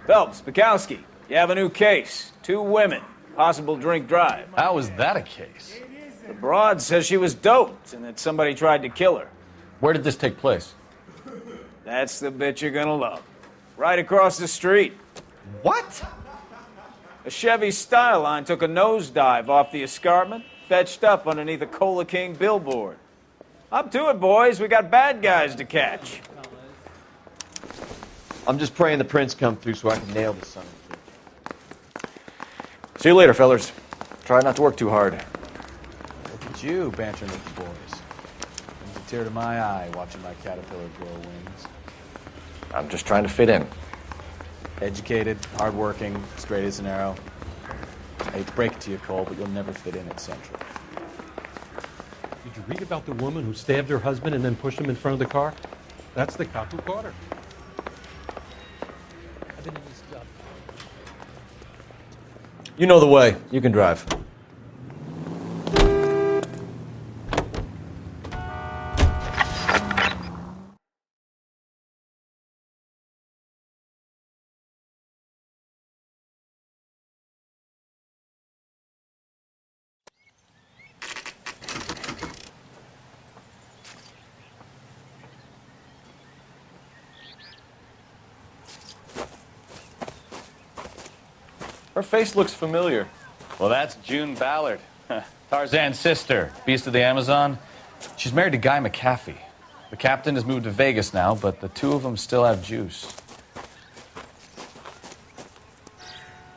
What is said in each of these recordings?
Phelps, Bukowski, you have a new case. 2 women, possible drink drive. How is that a case? The broad says she was doped and that somebody tried to kill her. Where did this take place? That's the bit you're gonna love. Right across the street. What? A Chevy Styline took a nosedive off the escarpment, fetched up underneath a Cola King billboard. Up to it, boys. We got bad guys to catch. I'm just praying the prints come through so I can nail this son of a bitch. See you later, fellas. Try not to work too hard. Look at you, bantering with the boys. Brings a tear to my eye watching my caterpillar grow wings. I'm just trying to fit in. Educated, hardworking, straight as an arrow. I hate to break it to you, Cole, but you'll never fit in at Central. Did you read about the woman who stabbed her husband and then pushed him in front of the car? That's the cop who caught her. I've been in this job. You know the way. You can drive. Her face looks familiar. Well, that's June Ballard, Tarzan's sister, beast of the Amazon. She's married to Guy McAfee. The captain has moved to Vegas now, but the 2 of them still have juice.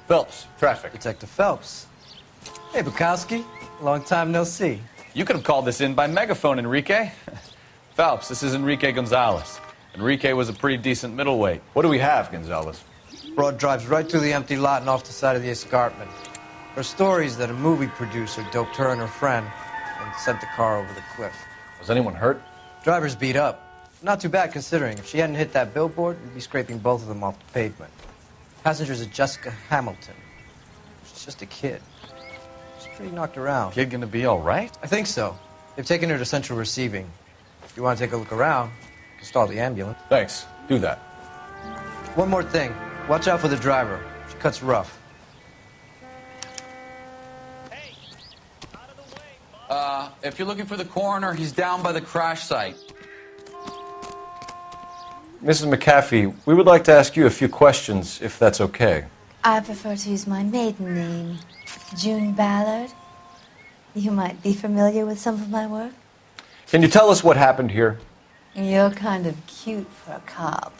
Phelps, traffic. Detective Phelps. Hey, Bukowski. Long time no see. You could have called this in by megaphone, Enrique. Phelps, this is Enrique Gonzalez. Enrique was a pretty decent middleweight. What do we have, Gonzalez? Broad drives right through the empty lot and off the side of the escarpment. Her story is that a movie producer doped her and her friend and sent the car over the cliff. Was anyone hurt? Driver's beat up. Not too bad considering. If she hadn't hit that billboard, we'd be scraping both of them off the pavement. Passenger's a Jessica Hamilton. She's just a kid. She's pretty knocked around. Kid gonna be all right? I think so. They've taken her to Central Receiving. If you want to take a look around, you can stall the ambulance. Thanks. Do that. One more thing. Watch out for the driver. She cuts rough. If you're looking for the coroner, he's down by the crash site. Mrs. McAfee, we would like to ask you a few questions, if that's okay. I prefer to use my maiden name, June Ballard. You might be familiar with some of my work. Can you tell us what happened here? You're kind of cute for a cop.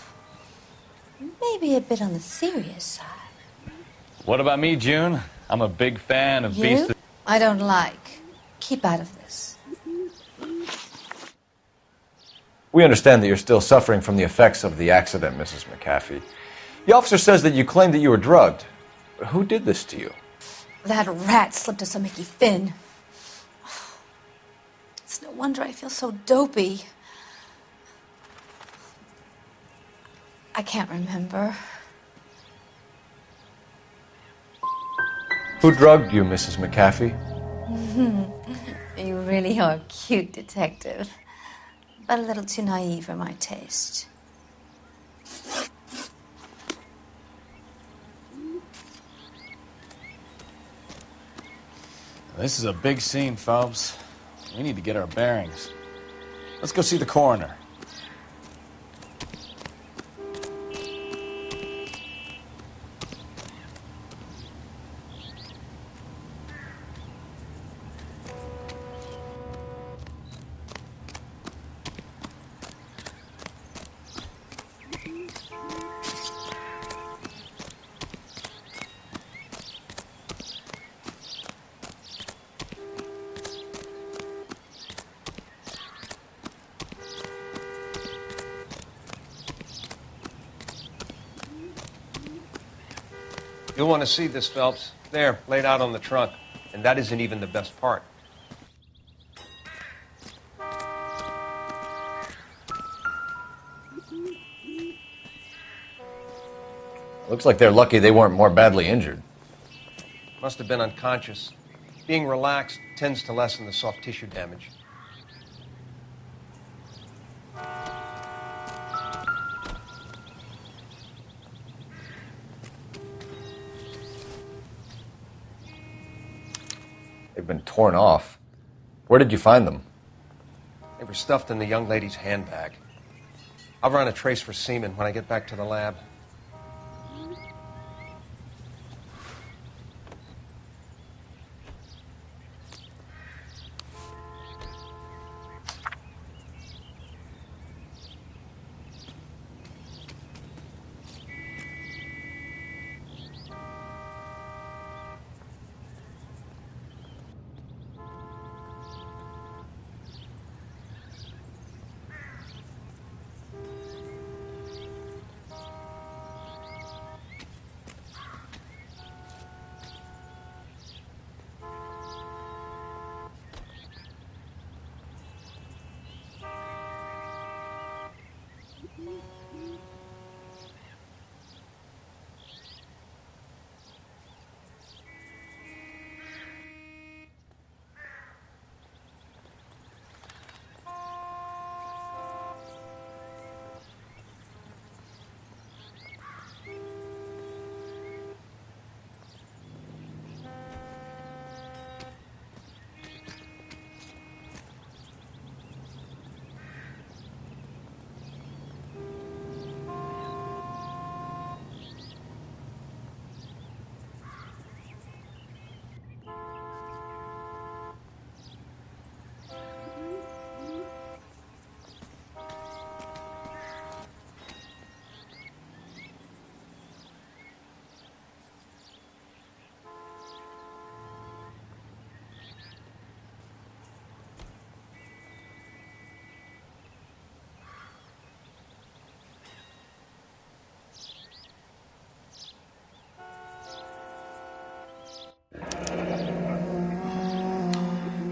Maybe a bit on the serious side. What about me, June? I'm a big fan of beast. I don't like. Keep out of this. We understand that you're still suffering from the effects of the accident, Mrs. McAfee. The officer says that you claimed that you were drugged. Who did this to you? That rat slipped us a Mickey Finn. It's no wonder I feel so dopey. I can't remember. Who drugged you, Mrs. McAfee? You really are a cute detective, but a little too naive for my taste. This is a big scene, Phelps. We need to get our bearings. Let's go see the coroner. You'll want to see this, Phelps. There, laid out on the trunk. And that isn't even the best part. Looks like they're lucky they weren't more badly injured. Must have been unconscious. Being relaxed tends to lessen the soft tissue damage. They've been torn off. Where did you find them? They were stuffed in the young lady's handbag. I'll run a trace for semen when I get back to the lab.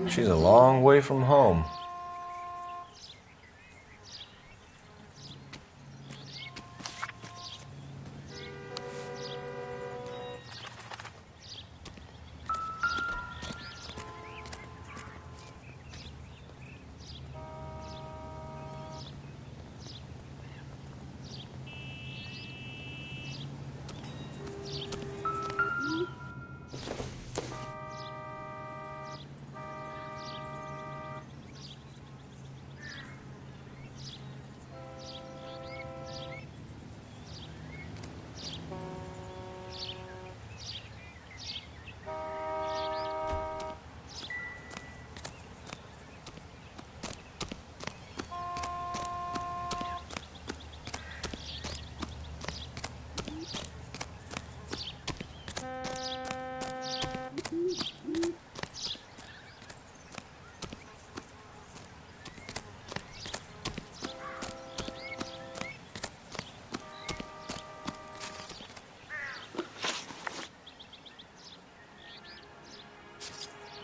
She's a long way from home.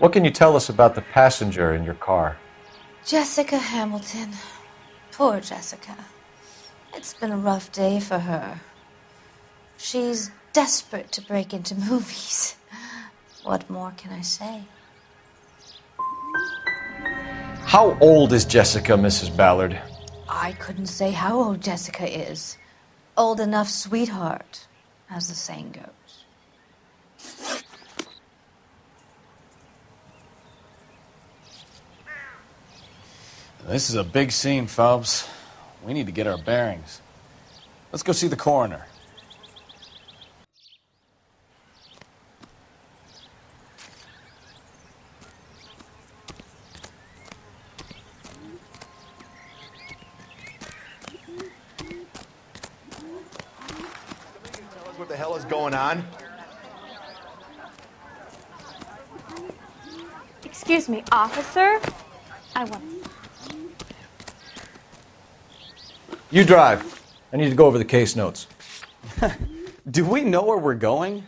What can you tell us about the passenger in your car? Jessica Hamilton. Poor Jessica. It's been a rough day for her. She's desperate to break into movies. What more can I say? How old is Jessica, Mrs. Ballard? I couldn't say how old Jessica is. Old enough, sweetheart, as the saying goes. This is a big scene, Phelps. We need to get our bearings. Let's go see the coroner. Tell us what the hell is going on? Excuse me, officer? I want... You drive. I need to go over the case notes. Do we know where we're going?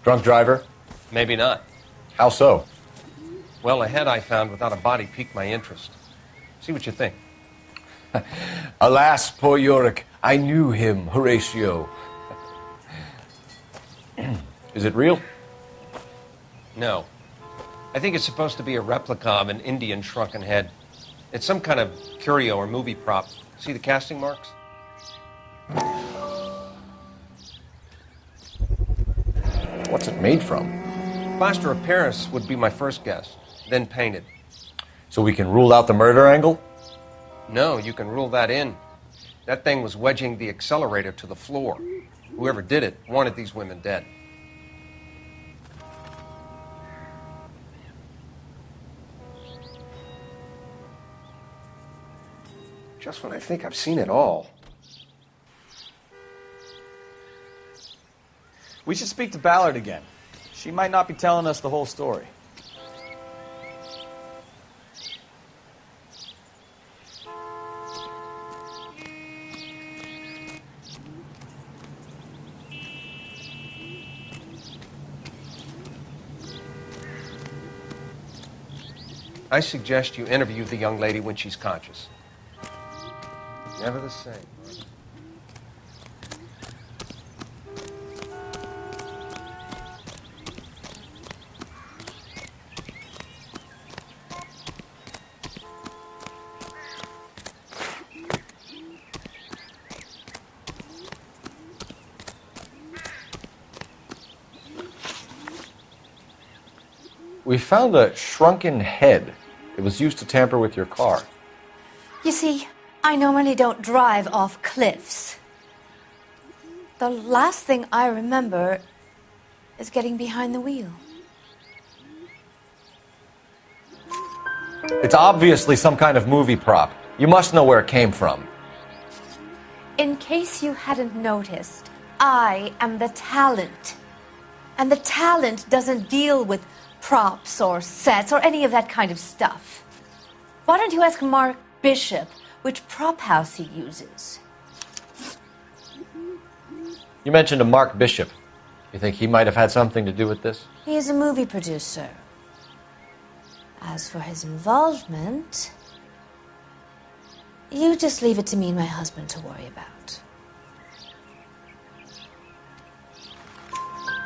Drunk driver? Maybe not. How so? Well, a head I found without a body piqued my interest. See what you think. Alas, poor Yorick, I knew him, Horatio. Is it real? No. I think it's supposed to be a replica of an Indian shrunken head. It's some kind of curio or movie prop. See the casting marks? What's it made from? Plaster of Paris would be my first guess, then painted. So we can rule out the murder angle? No, you can rule that in. That thing was wedging the accelerator to the floor. Whoever did it wanted these women dead. Just when I think I've seen it all. We should speak to Ballard again. She might not be telling us the whole story. I suggest you interview the young lady when she's conscious. Never the same. We found a shrunken head. It was used to tamper with your car. You see, I normally don't drive off cliffs. The last thing I remember is getting behind the wheel. It's obviously some kind of movie prop. You must know where it came from. In case you hadn't noticed, I am the talent. And the talent doesn't deal with props or sets or any of that kind of stuff. Why don't you ask Mark Bishop which prop house he uses? You mentioned a Mark Bishop. You think he might have had something to do with this? He is a movie producer. As for his involvement, you just leave it to me and my husband to worry about.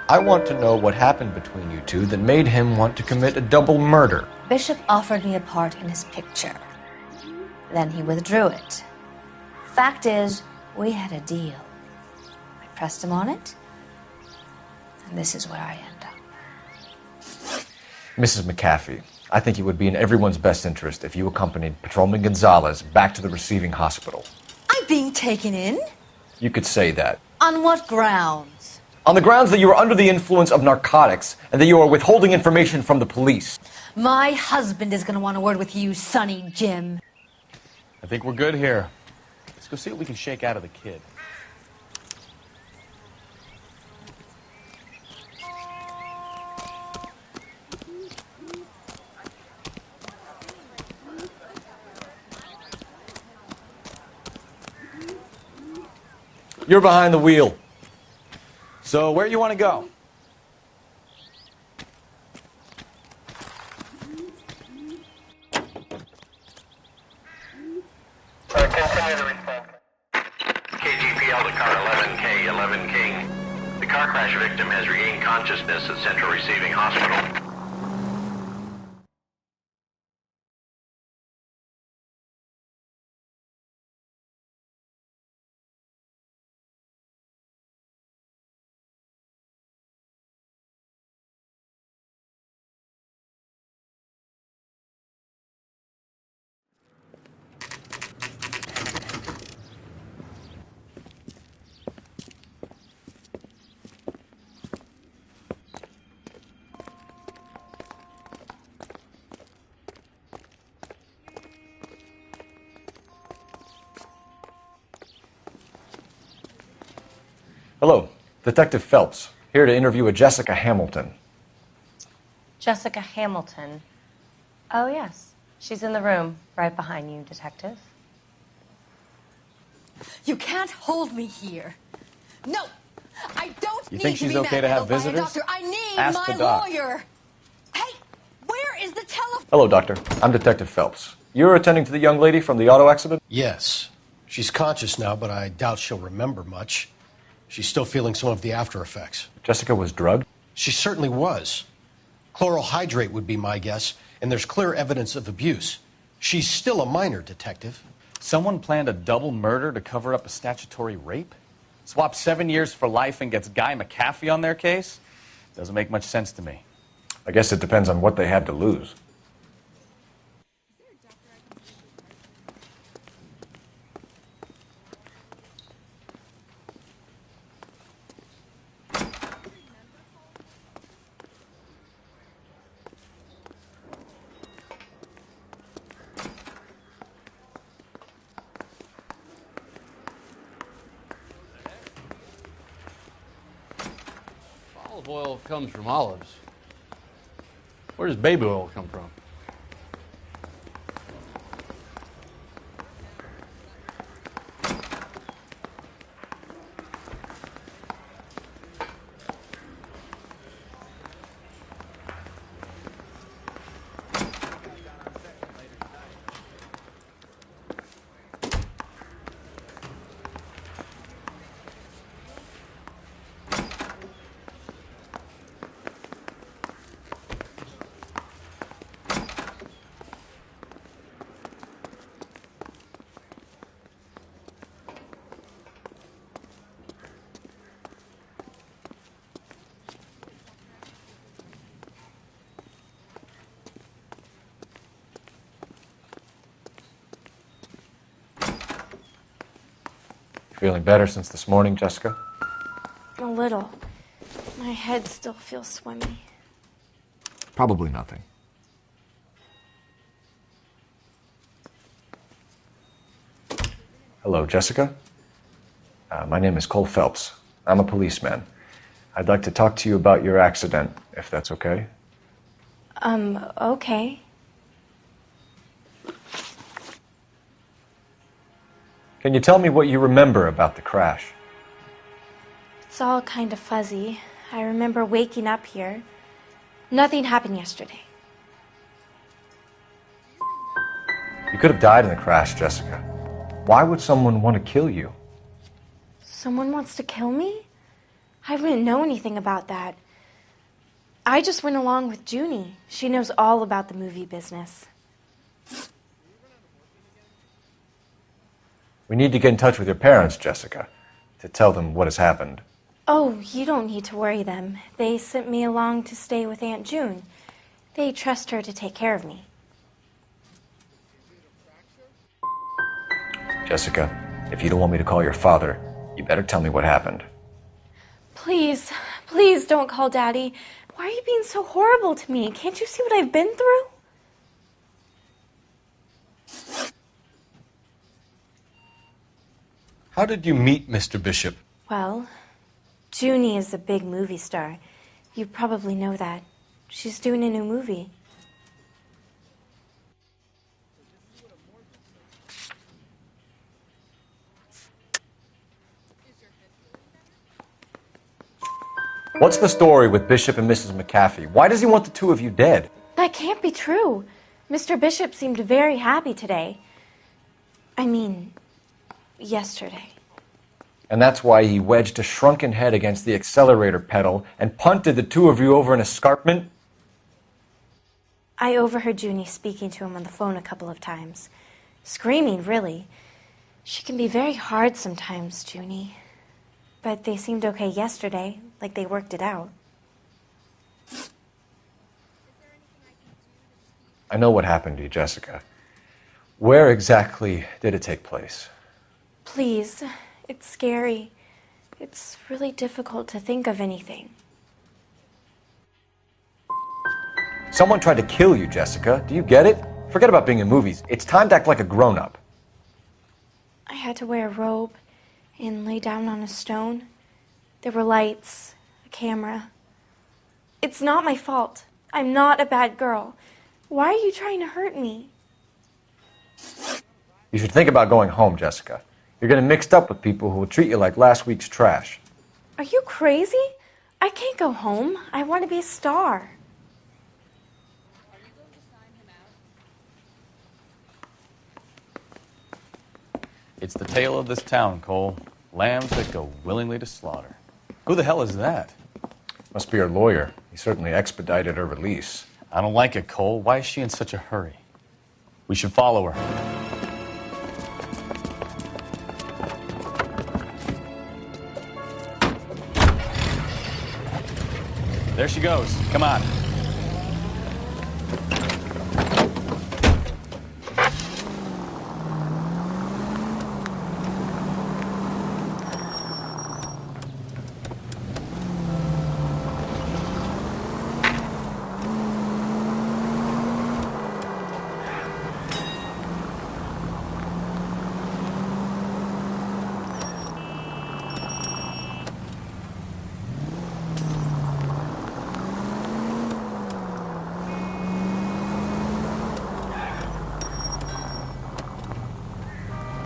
I want to know what happened between you two that made him want to commit a double murder. Bishop offered me a part in his picture. Then he withdrew it. Fact is, we had a deal. I pressed him on it, and this is where I end up. Mrs. McAfee, I think it would be in everyone's best interest if you accompanied Patrolman Gonzalez back to the receiving hospital. I'm being taken in? You could say that. On what grounds? On the grounds that you are under the influence of narcotics and that you are withholding information from the police. My husband is going to want a word with you, Sonny Jim. I think we're good here. Let's go see what we can shake out of the kid. You're behind the wheel. So where do you want to go? Continue to respond. KGPL to car 11K, 11 King. The car crash victim has regained consciousness at Central Receiving Hospital. Hello, Detective Phelps, here to interview a Jessica Hamilton. Jessica Hamilton. Oh, yes. She's in the room, right behind you, Detective. You can't hold me here. No! I don't You need think to she's be okay to have manhandled by a visitors? doctor. I need Ask my the doc. lawyer. Hey, where is the telephone? Hello, Doctor. I'm Detective Phelps. You're attending to the young lady from the auto accident? Yes. She's conscious now, but I doubt she'll remember much. She's still feeling some of the after effects. Jessica was drugged? She certainly was. Chloral hydrate would be my guess, and there's clear evidence of abuse. She's still a minor, Detective. Someone planned a double murder to cover up a statutory rape? Swap 7 years for life and gets Guy McAfee on their case? Doesn't make much sense to me. I guess it depends on what they had to lose. Olive oil comes from olives. Where does baby oil come from? Feeling better since this morning, Jessica? A little. My head still feels swimmy. Probably nothing. Hello, Jessica. My name is Cole Phelps. I'm a policeman. I'd like to talk to you about your accident, if that's okay. Okay. Can you tell me what you remember about the crash? It's all kind of fuzzy. I remember waking up here. Nothing happened yesterday. You could have died in the crash, Jessica. Why would someone want to kill you? Someone wants to kill me? I wouldn't know anything about that. I just went along with Junie. She knows all about the movie business. We need to get in touch with your parents, Jessica, to tell them what has happened. Oh, you don't need to worry them. They sent me along to stay with Aunt June. They trust her to take care of me. Jessica, if you don't want me to call your father, you better tell me what happened. Please, please don't call Daddy. Why are you being so horrible to me? Can't you see what I've been through? How did you meet Mr. Bishop? Well, Junie is a big movie star. You probably know that. She's doing a new movie. What's the story with Bishop and Mrs. McAfee? Why does he want the two of you dead? That can't be true. Mr. Bishop seemed very happy today. I mean, yesterday. And that's why he wedged a shrunken head against the accelerator pedal and punted the two of you over an escarpment? I overheard Junie speaking to him on the phone a couple of times. Screaming, really. She can be very hard sometimes, Junie. But they seemed okay yesterday, like they worked it out. I know what happened to you, Jessica. Where exactly did it take place? Please, it's scary. It's really difficult to think of anything. Someone tried to kill you, Jessica. Do you get it? Forget about being in movies. It's time to act like a grown-up. I had to wear a robe and lay down on a stone. There were lights, a camera. It's not my fault. I'm not a bad girl. Why are you trying to hurt me? You should think about going home, Jessica. You're getting mixed up with people who will treat you like last week's trash. Are you crazy? I can't go home. I want to be a star. It's the tale of this town, Cole. Lambs that go willingly to slaughter. Who the hell is that? Must be her lawyer. He certainly expedited her release. I don't like it, Cole. Why is she in such a hurry? We should follow her. There she goes. Come on.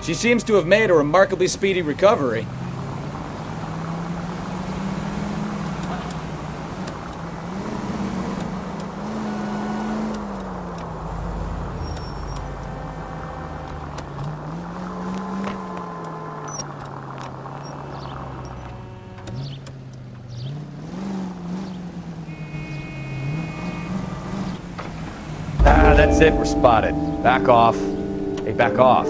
She seems to have made a remarkably speedy recovery. Ah, that's it. We're spotted. Back off. Hey, back off.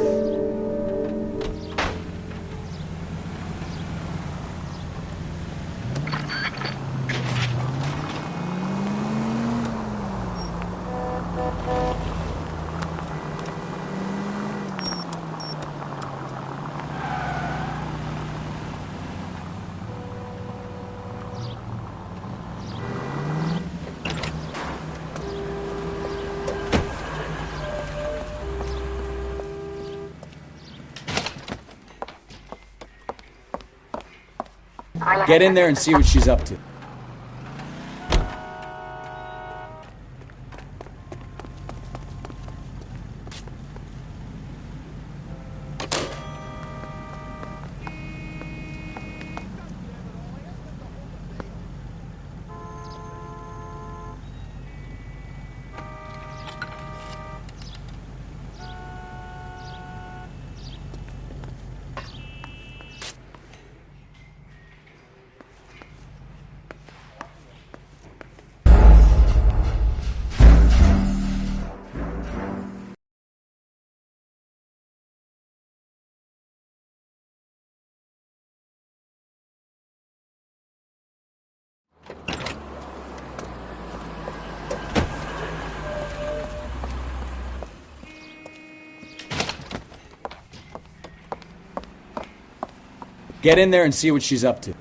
Get in there and see what she's up to. Get in there and see what she's up to.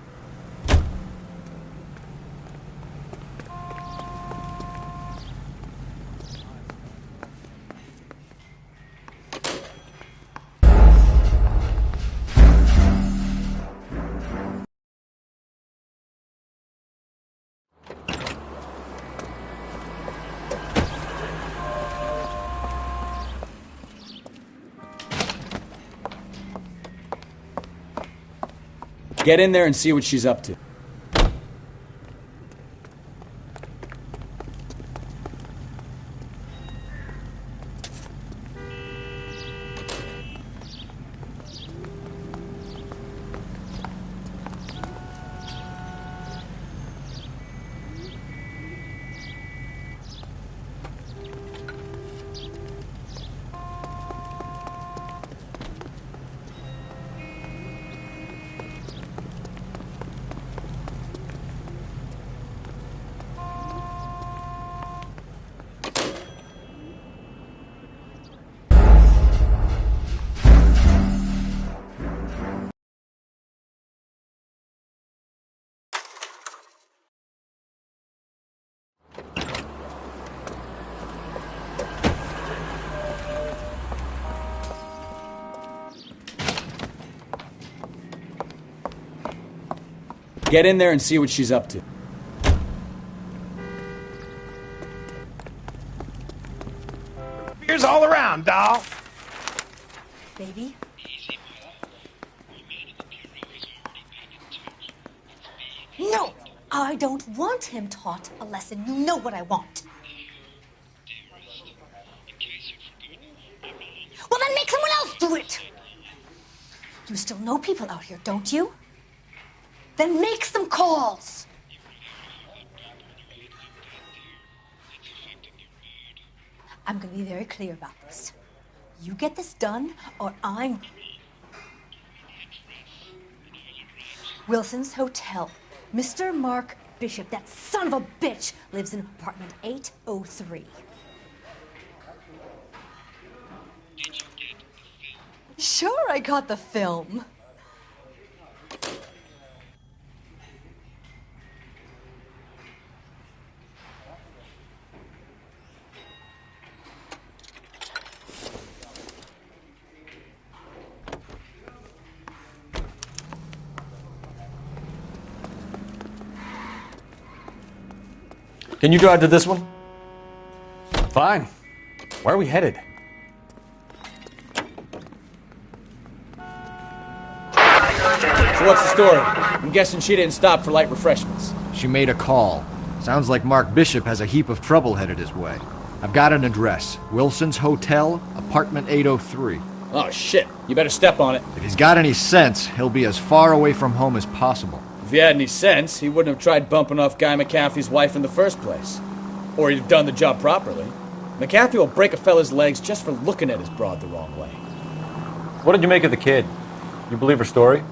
Get in there and see what she's up to. Get in there and see what she's up to. Beers all around, doll. Baby? No, I don't want him taught a lesson. You know what I want. Well, then make someone else do it. You still know people out here, don't you? Then make some calls. I'm going to be very clear about this. You get this done, or I'm... Wilson's Hotel. Mr. Mark Bishop, that son of a bitch, lives in apartment 803. Sure, I got the film. Can you drive to this one? Fine. Where are we headed? So what's the story? I'm guessing she didn't stop for light refreshments. She made a call. Sounds like Mark Bishop has a heap of trouble headed his way. I've got an address. Wilson's Hotel, apartment 803. Oh, shit. You better step on it. If he's got any sense, he'll be as far away from home as possible. If he had any sense, he wouldn't have tried bumping off Guy McAfee's wife in the first place. Or he'd have done the job properly. McAfee will break a fella's legs just for looking at his broad the wrong way. What did you make of the kid? You believe her story?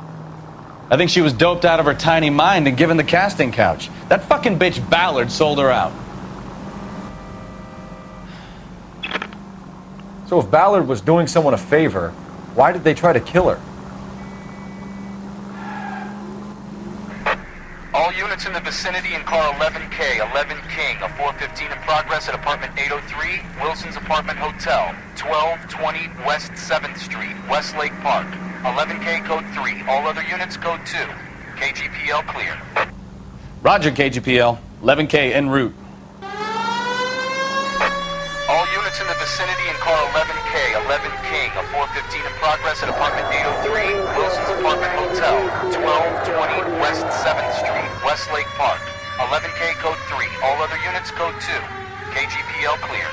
I think she was doped out of her tiny mind and given the casting couch. That fucking bitch Ballard sold her out. So if Ballard was doing someone a favor, why did they try to kill her? All units in the vicinity in car 11K, 11 King, a 415 in progress at apartment 803, Wilson's Apartment Hotel, 1220 West 7th Street, Westlake Park. 11K code 3, all other units code 2. KGPL clear. Roger, KGPL. 11K en route. All units in the vicinity in car 11K, 11 King, a 415 in progress at apartment 803, Wilson's Apartment Hotel, 1220 West 7th Street, Westlake Park. 11K code 3, all other units code 2. KGPL clear.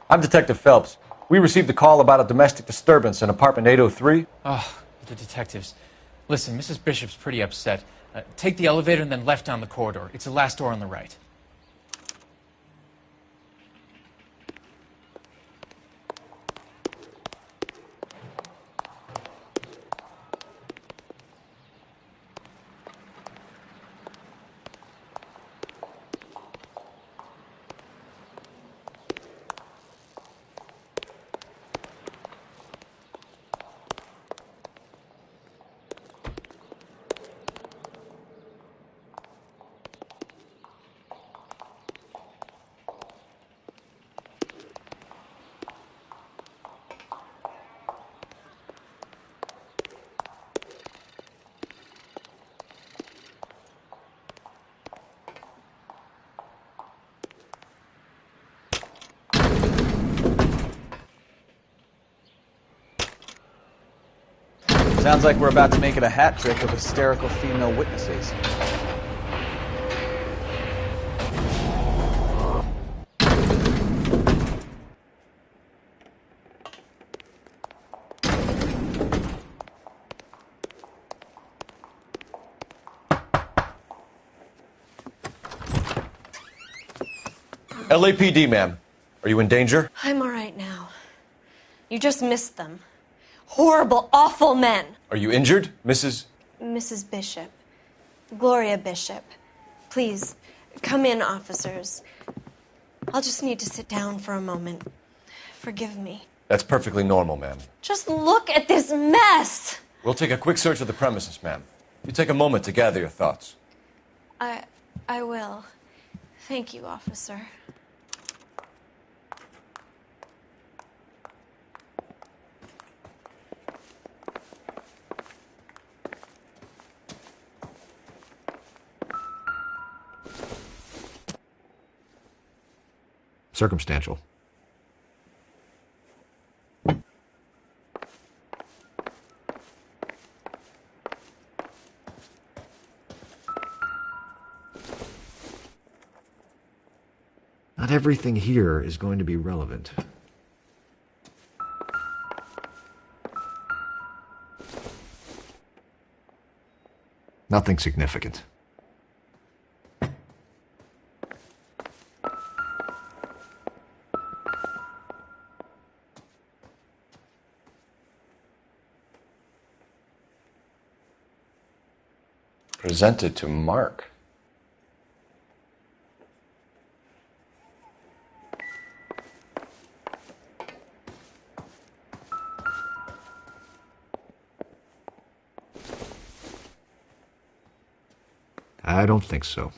I'm Detective Phelps. We received a call about a domestic disturbance in apartment 803. Oh, the detectives. Listen, Mrs. Bishop's pretty upset. Take the elevator and then left down the corridor. It's the last door on the right. Sounds like we're about to make it a hat trick of hysterical female witnesses. LAPD, ma'am. Are you in danger? I'm all right now. You just missed them. Horrible, awful men. Are you injured, Mrs.? Mrs. Bishop. Gloria Bishop. Please, come in, officers. I'll just need to sit down for a moment. Forgive me. That's perfectly normal, ma'am. Just look at this mess. We'll take a quick search of the premises, ma'am. You take a moment to gather your thoughts. I will. Thank you, officer. Circumstantial. Not everything here is going to be relevant. Nothing significant. Presented to Mark. I don't think so.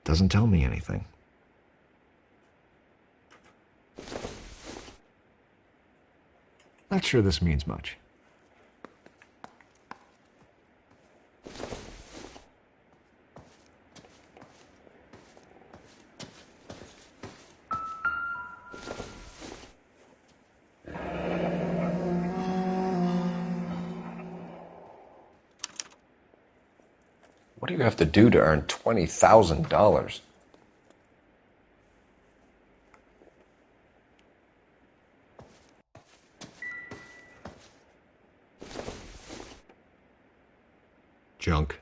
Doesn't tell me anything. Not sure this means much. What do you have to do to earn $20,000? Junk.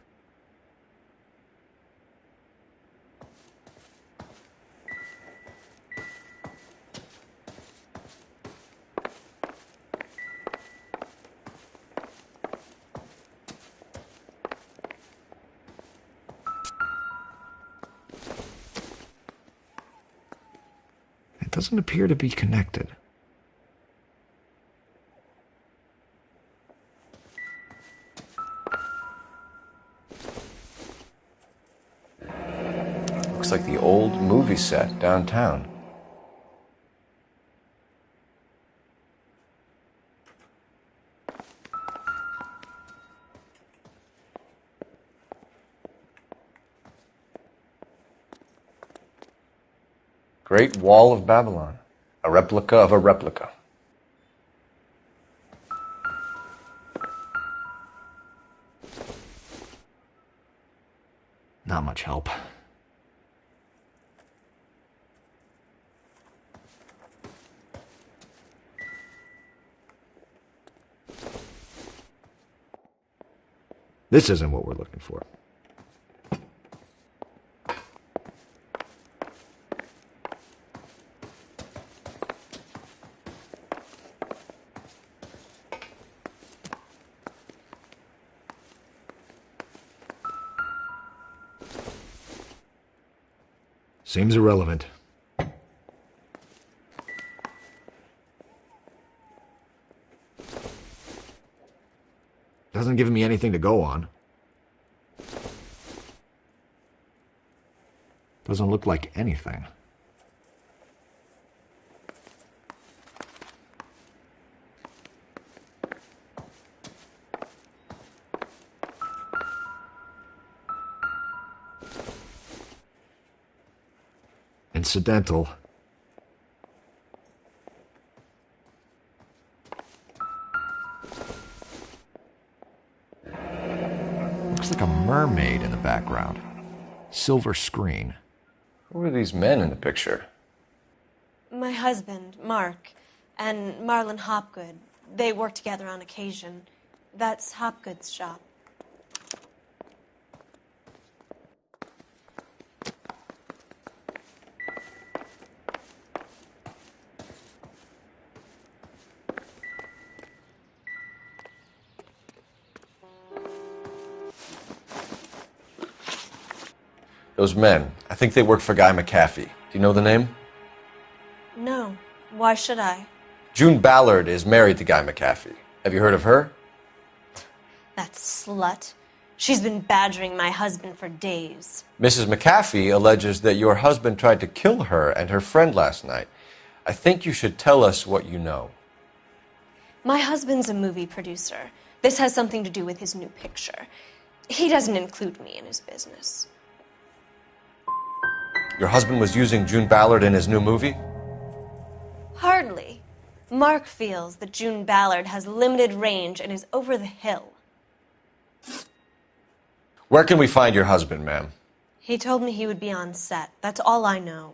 It doesn't appear to be connected. Looks like the old movie set downtown. Great Wall of Babylon. A replica of a replica. Not much help. This isn't what we're looking for. Seems irrelevant. Doesn't give me anything to go on. Doesn't look like anything. Incidental. Looks like a mermaid in the background. Silver screen. Who are these men in the picture? My husband, Mark, and Marlon Hopgood. They work together on occasion. That's Hopgood's shop. Those men, I think they work for Guy McAfee. Do you know the name? No. Why should I? June Ballard is married to Guy McAfee. Have you heard of her? That slut. She's been badgering my husband for days. Mrs. McAfee alleges that your husband tried to kill her and her friend last night. I think you should tell us what you know. My husband's a movie producer. This has something to do with his new picture. He doesn't include me in his business. Your husband was using June Ballard in his new movie? Hardly. Mark feels that June Ballard has limited range and is over the hill. Where can we find your husband, ma'am? He told me he would be on set. That's all I know.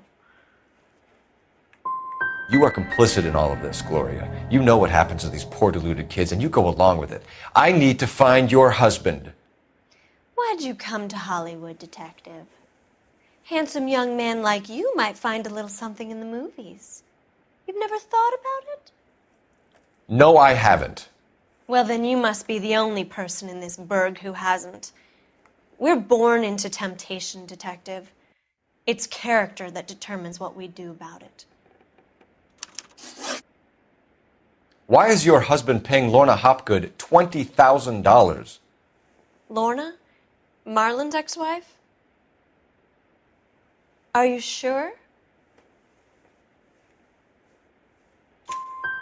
You are complicit in all of this, Gloria. You know what happens to these poor deluded kids, and you go along with it. I need to find your husband. Why'd you come to Hollywood, detective? Handsome young man like you might find a little something in the movies. You've never thought about it? No, I haven't. Well, then you must be the only person in this burg who hasn't. We're born into temptation, detective. It's character that determines what we do about it. Why is your husband paying Lorna Hopgood $20,000? Lorna? Marlon's ex-wife? Are you sure?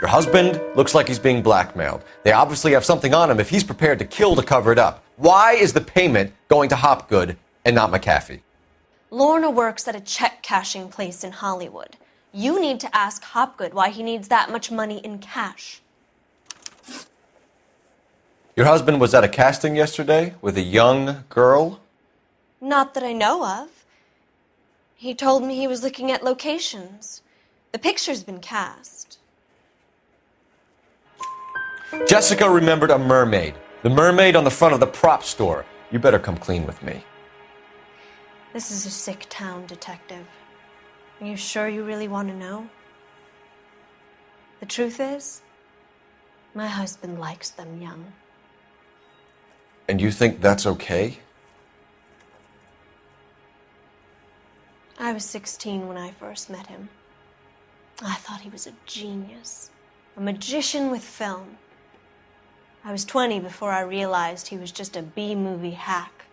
Your husband looks like he's being blackmailed. They obviously have something on him if he's prepared to kill to cover it up. Why is the payment going to Hopgood and not McAfee? Lorna works at a check-cashing place in Hollywood. You need to ask Hopgood why he needs that much money in cash. Your husband was at a casting yesterday with a young girl? Not that I know of. He told me he was looking at locations. The picture's been cast. Jessica remembered a mermaid. The mermaid on the front of the prop store. You better come clean with me. This is a sick town, detective. Are you sure you really want to know? The truth is, my husband likes them young. And you think that's okay? I was 16 when I first met him. I thought he was a genius, a magician with film. I was 20 before I realized he was just a B-movie hack.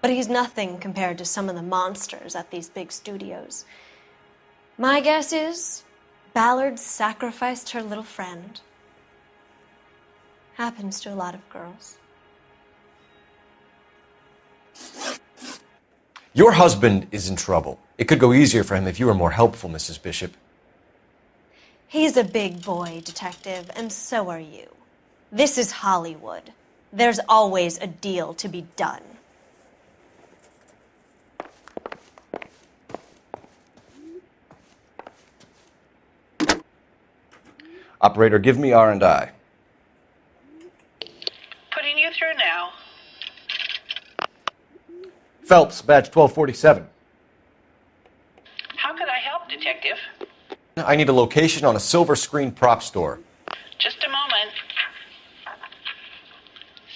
But he's nothing compared to some of the monsters at these big studios. My guess is Ballard sacrificed her little friend. Happens to a lot of girls. Your husband is in trouble. It could go easier for him if you were more helpful, Mrs. Bishop. He's a big boy, detective, and so are you. This is Hollywood. There's always a deal to be done. Operator, give me R&I. Putting you through now. Phelps, badge 1247. How could I help, Detective? I need a location on a silver screen prop store. Just a moment.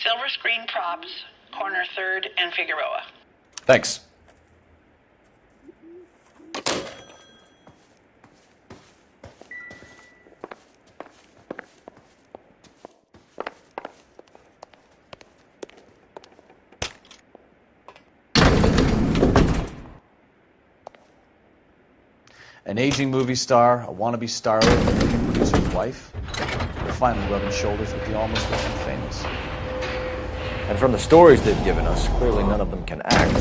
Silver Screen Props, corner 3rd and Figueroa. Thanks. An aging movie star, a wannabe starlet, and a producer's wife. They're finally rubbing shoulders with the almost rich and famous. And from the stories they've given us, clearly none of them can act.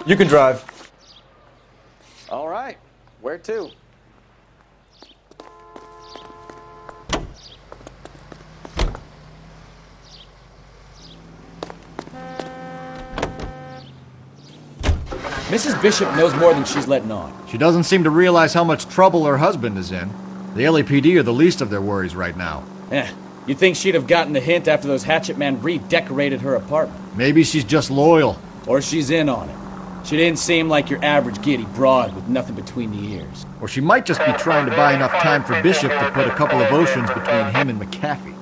You can drive. All right. Where to? Mrs. Bishop knows more than she's letting on. She doesn't seem to realize how much trouble her husband is in. The LAPD are the least of their worries right now. You'd think she'd have gotten the hint after those hatchet men redecorated her apartment. Maybe she's just loyal. Or she's in on it. She didn't seem like your average giddy broad with nothing between the ears. Or she might just be trying to buy enough time for Bishop to put a couple of oceans between him and McAfee.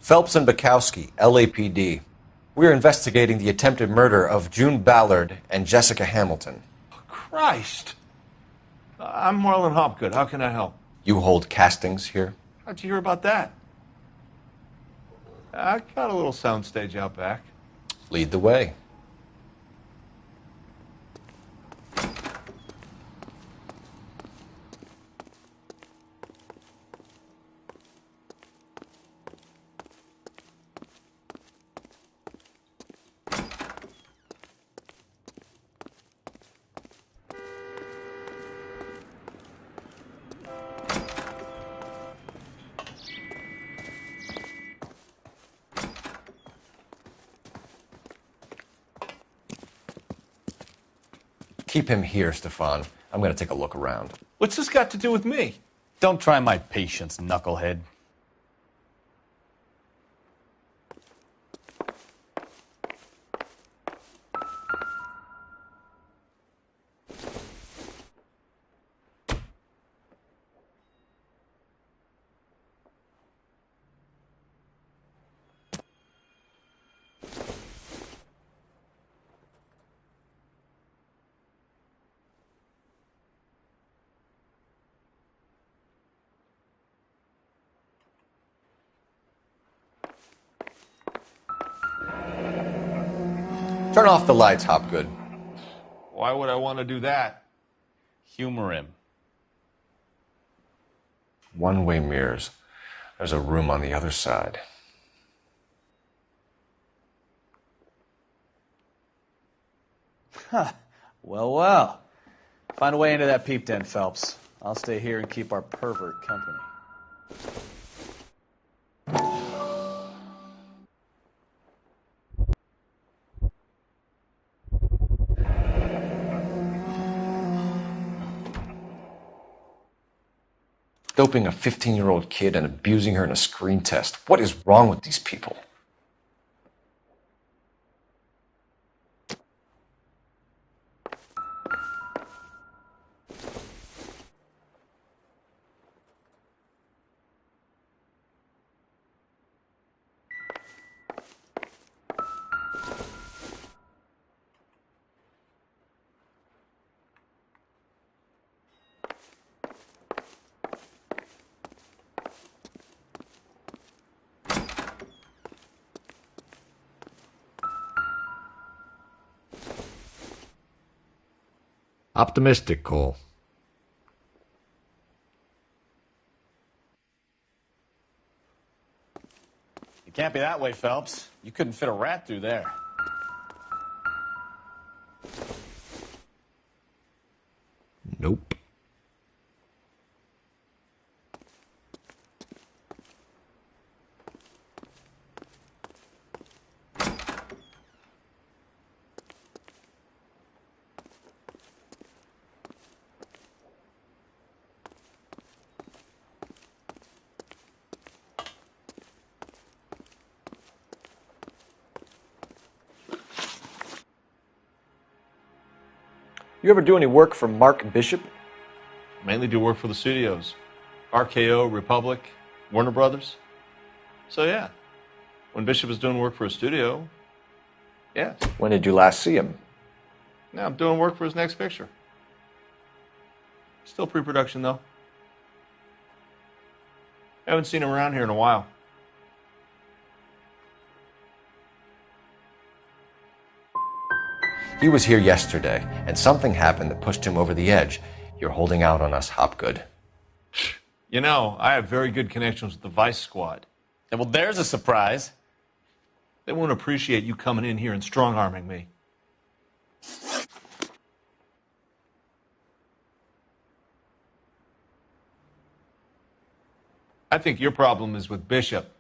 Phelps and Bukowski, LAPD. We're investigating the attempted murder of June Ballard and Jessica Hamilton. Christ! I'm Marlon Hopgood. How can I help? You hold castings here? How'd you hear about that? I got a little soundstage out back. Lead the way. Keep him here, Stefan. I'm going to take a look around. What's this got to do with me? Don't try my patience, knucklehead. Turn off the lights, Hopgood. Why would I want to do that? Humor him. One-way mirrors. There's a room on the other side. Huh. Well, well. Find a way into that peep den, Phelps. I'll stay here and keep our pervert company. Doping a 15-year-old kid and abusing her in a screen test. What is wrong with these people? Optimistic, Cole. It can't be that way, Phelps. You couldn't fit a rat through there. Nope. You ever do any work for Mark Bishop? Mainly do work for the studios. RKO, Republic, Warner Brothers. So yeah, when Bishop was doing work for a studio, yeah. When did you last see him? Now I'm doing work for his next picture. Still pre-production though. Haven't seen him around here in a while. He was here yesterday, and something happened that pushed him over the edge. You're holding out on us, Hopgood. You know, I have very good connections with the Vice Squad. Yeah, well, there's a surprise. They won't appreciate you coming in here and strong-arming me. I think your problem is with Bishop.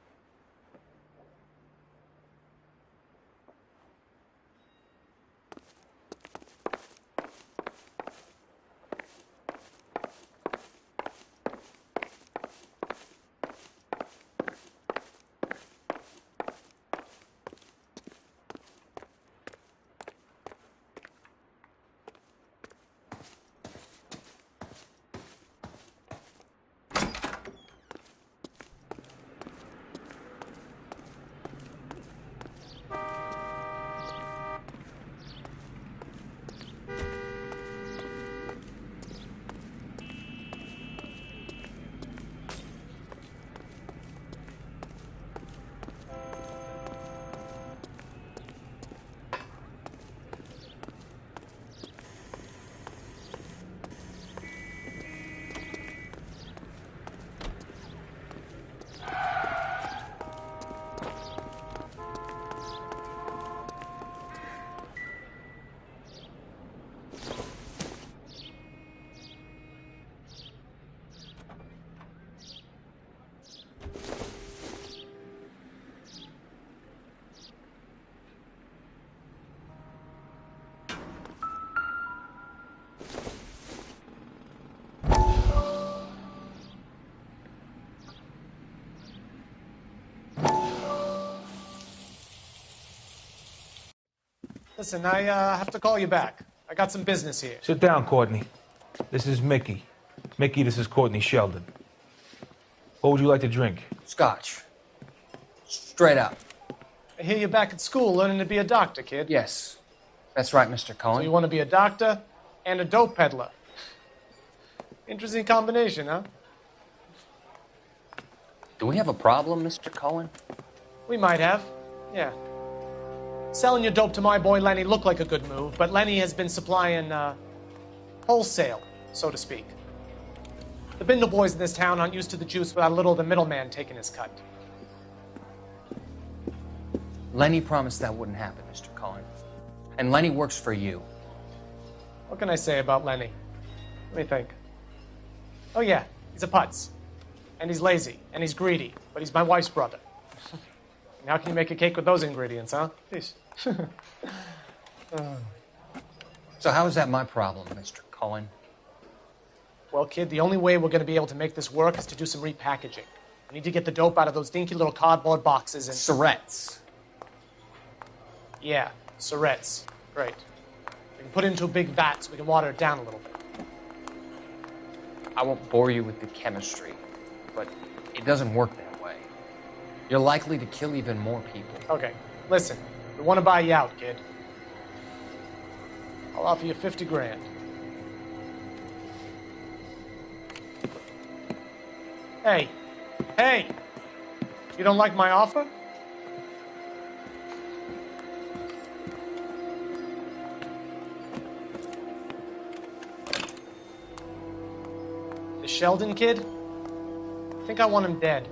Listen, I have to call you back. I got some business here. Sit down, Courtney. This is Mickey. Mickey, this is Courtney Sheldon. What would you like to drink? Scotch. Straight up. I hear you're back at school learning to be a doctor, kid. Yes. That's right, Mr. Cohen. So you want to be a doctor and a dope peddler. Interesting combination, huh? Do we have a problem, Mr. Cohen? We might have, yeah. Selling your dope to my boy Lenny looked like a good move, but Lenny has been supplying, wholesale, so to speak. The Bindle boys in this town aren't used to the juice without a little of the middleman taking his cut. Lenny promised that wouldn't happen, Mr. Cohen. And Lenny works for you. What can I say about Lenny? Let me think. Oh yeah, he's a putz. And he's lazy, and he's greedy, but he's my wife's brother. And how can you make a cake with those ingredients, huh? Jeez. So how is that my problem, Mr. Cohen? Well, kid, the only way we're going to be able to make this work is to do some repackaging. We need to get the dope out of those dinky little cardboard boxes and... Syrettes. Yeah, syrettes. Great. We can put it into a big vat so we can water it down a little bit. I won't bore you with the chemistry, but it doesn't work that way. You're likely to kill even more people. Okay, listen. We want to buy you out, kid. I'll offer you 50 grand. Hey. Hey! You don't like my offer? The Sheldon kid? I think I want him dead.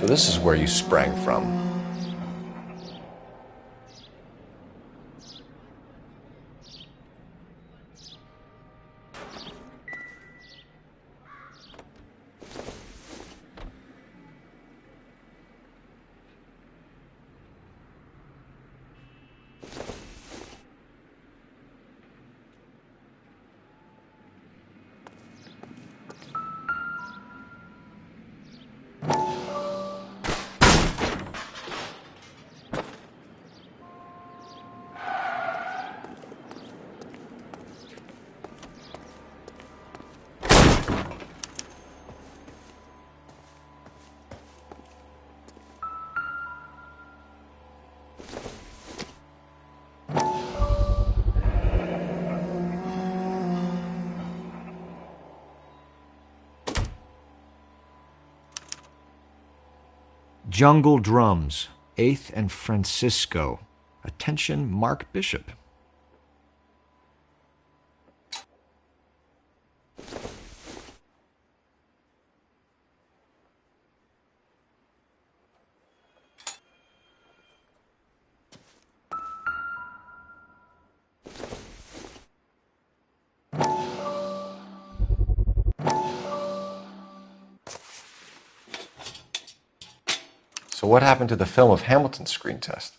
So this is where you sprang from. Jungle Drums, 8th and Francisco. Attention, Mark Bishop. So what happened to the film of Hamilton's screen test?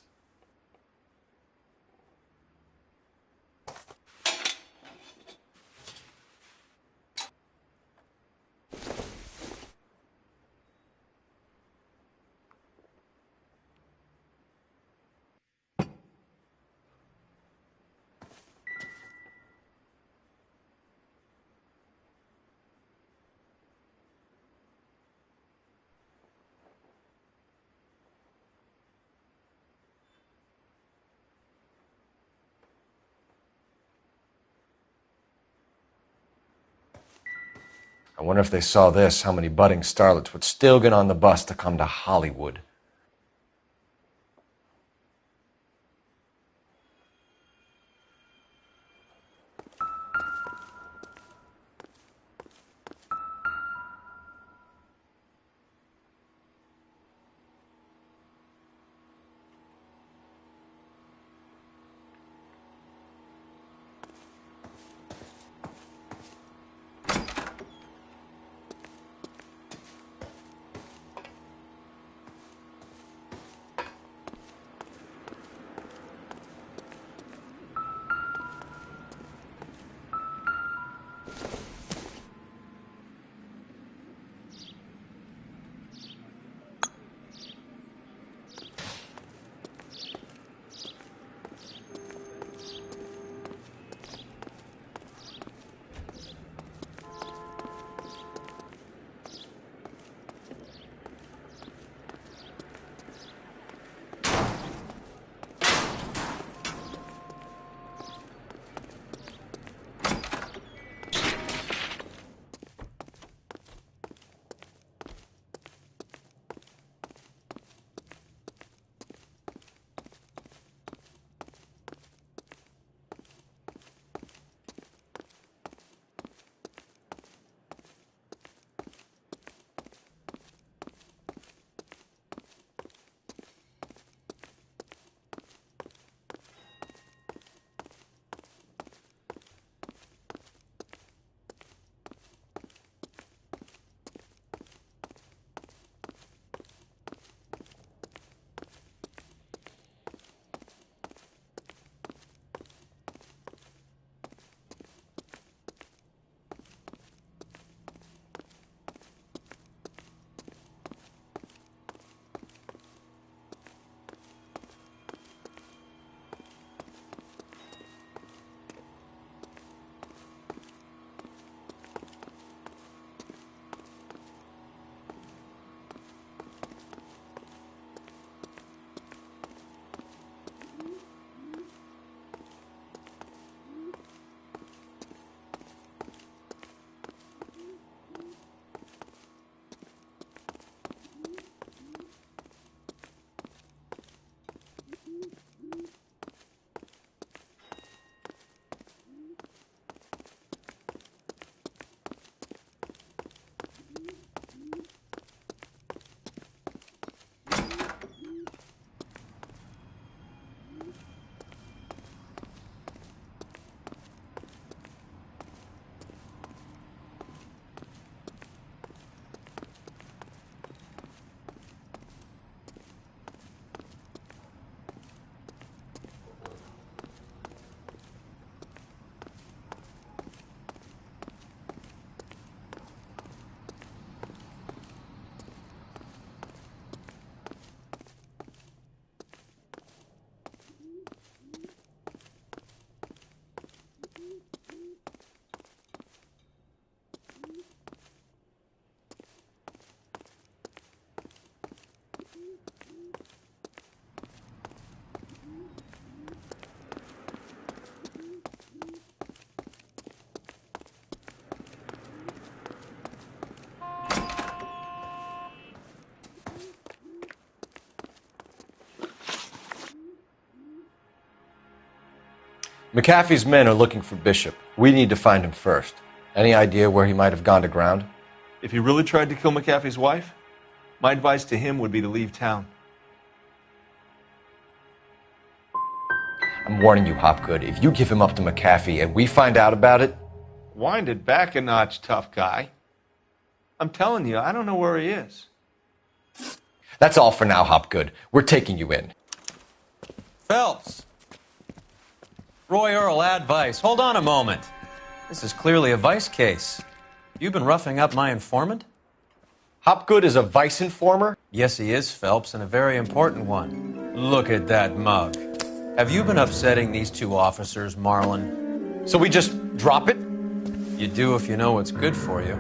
I wonder if they saw this, how many budding starlets would still get on the bus to come to Hollywood. McAfee's men are looking for Bishop. We need to find him first. Any idea where he might have gone to ground? If he really tried to kill McAfee's wife, my advice to him would be to leave town. I'm warning you, Hopgood. If you give him up to McAfee and we find out about it... Wind it back a notch, tough guy. I'm telling you, I don't know where he is. That's all for now, Hopgood. We're taking you in. Phelps. Roy Earl, ad vice. Hold on a moment. This is clearly a vice case. You've been roughing up my informant? Hopgood is a vice informer? Yes, he is, Phelps, and a very important one. Look at that mug. Have you been upsetting these two officers, Marlin? So we just drop it? You do if you know what's good for you.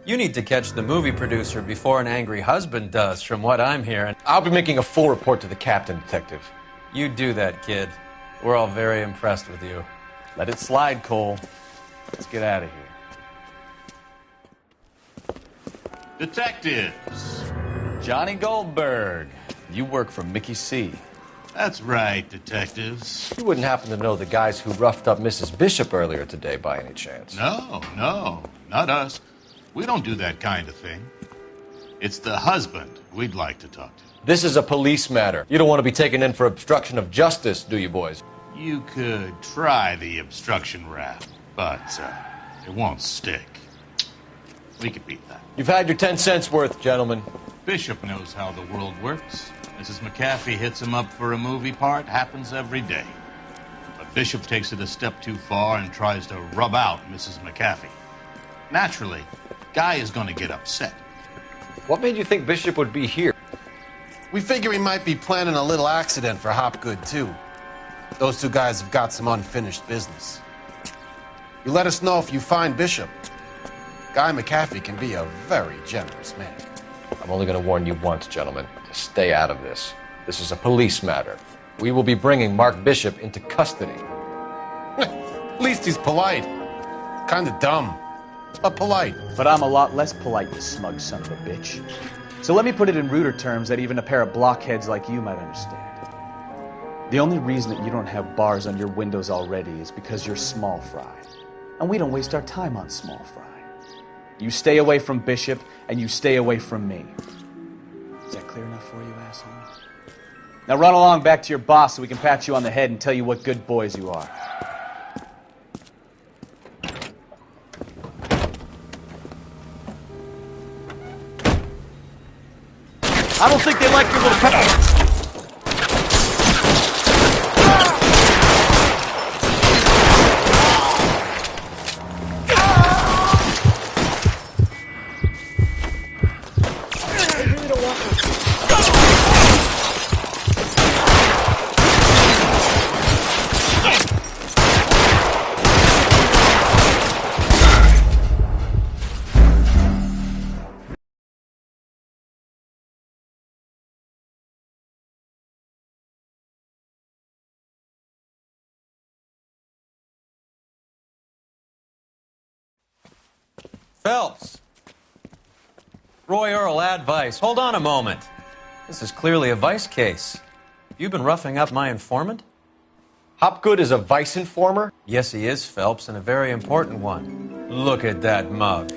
You need to catch the movie producer before an angry husband does, from what I'm hearing. I'll be making a full report to the captain, Detective. You do that, kid. We're all very impressed with you. Let it slide, Cole. Let's get out of here. Detectives. Johnny Goldberg. You work for Mickey C. That's right, detectives. You wouldn't happen to know the guys who roughed up Mrs. Bishop earlier today by any chance? No, not us. We don't do that kind of thing. It's the husband we'd like to talk to. This is a police matter. You don't want to be taken in for obstruction of justice, do you, boys? You could try the obstruction rap, but it won't stick. We could beat that. You've had your 10 cents worth, gentlemen. Bishop knows how the world works. Mrs. McAfee hits him up for a movie part. Happens every day. But Bishop takes it a step too far and tries to rub out Mrs. McAfee. Naturally, Guy is going to get upset. What made you think Bishop would be here? We figure he might be planning a little accident for Hopgood, too. Those two guys have got some unfinished business. You let us know if you find Bishop. Guy McAfee can be a very generous man. I'm only going to warn you once, gentlemen. To stay out of this. This is a police matter. We will be bringing Mark Bishop into custody. At least he's polite. Kind of dumb, but polite. But I'm a lot less polite, you smug son of a bitch. So let me put it in ruder terms that even a pair of blockheads like you might understand. The only reason that you don't have bars on your windows already is because you're small fry. And we don't waste our time on small fry. You stay away from Bishop, and you stay away from me. Is that clear enough for you, asshole? Now run along back to your boss so we can pat you on the head and tell you what good boys you are. I don't think they like your little pet. Phelps. Roy Earl, ad vice. Hold on a moment. This is clearly a vice case. You've been roughing up my informant? Hopgood is a vice informer? Yes, he is, Phelps, and a very important one. Look at that mug.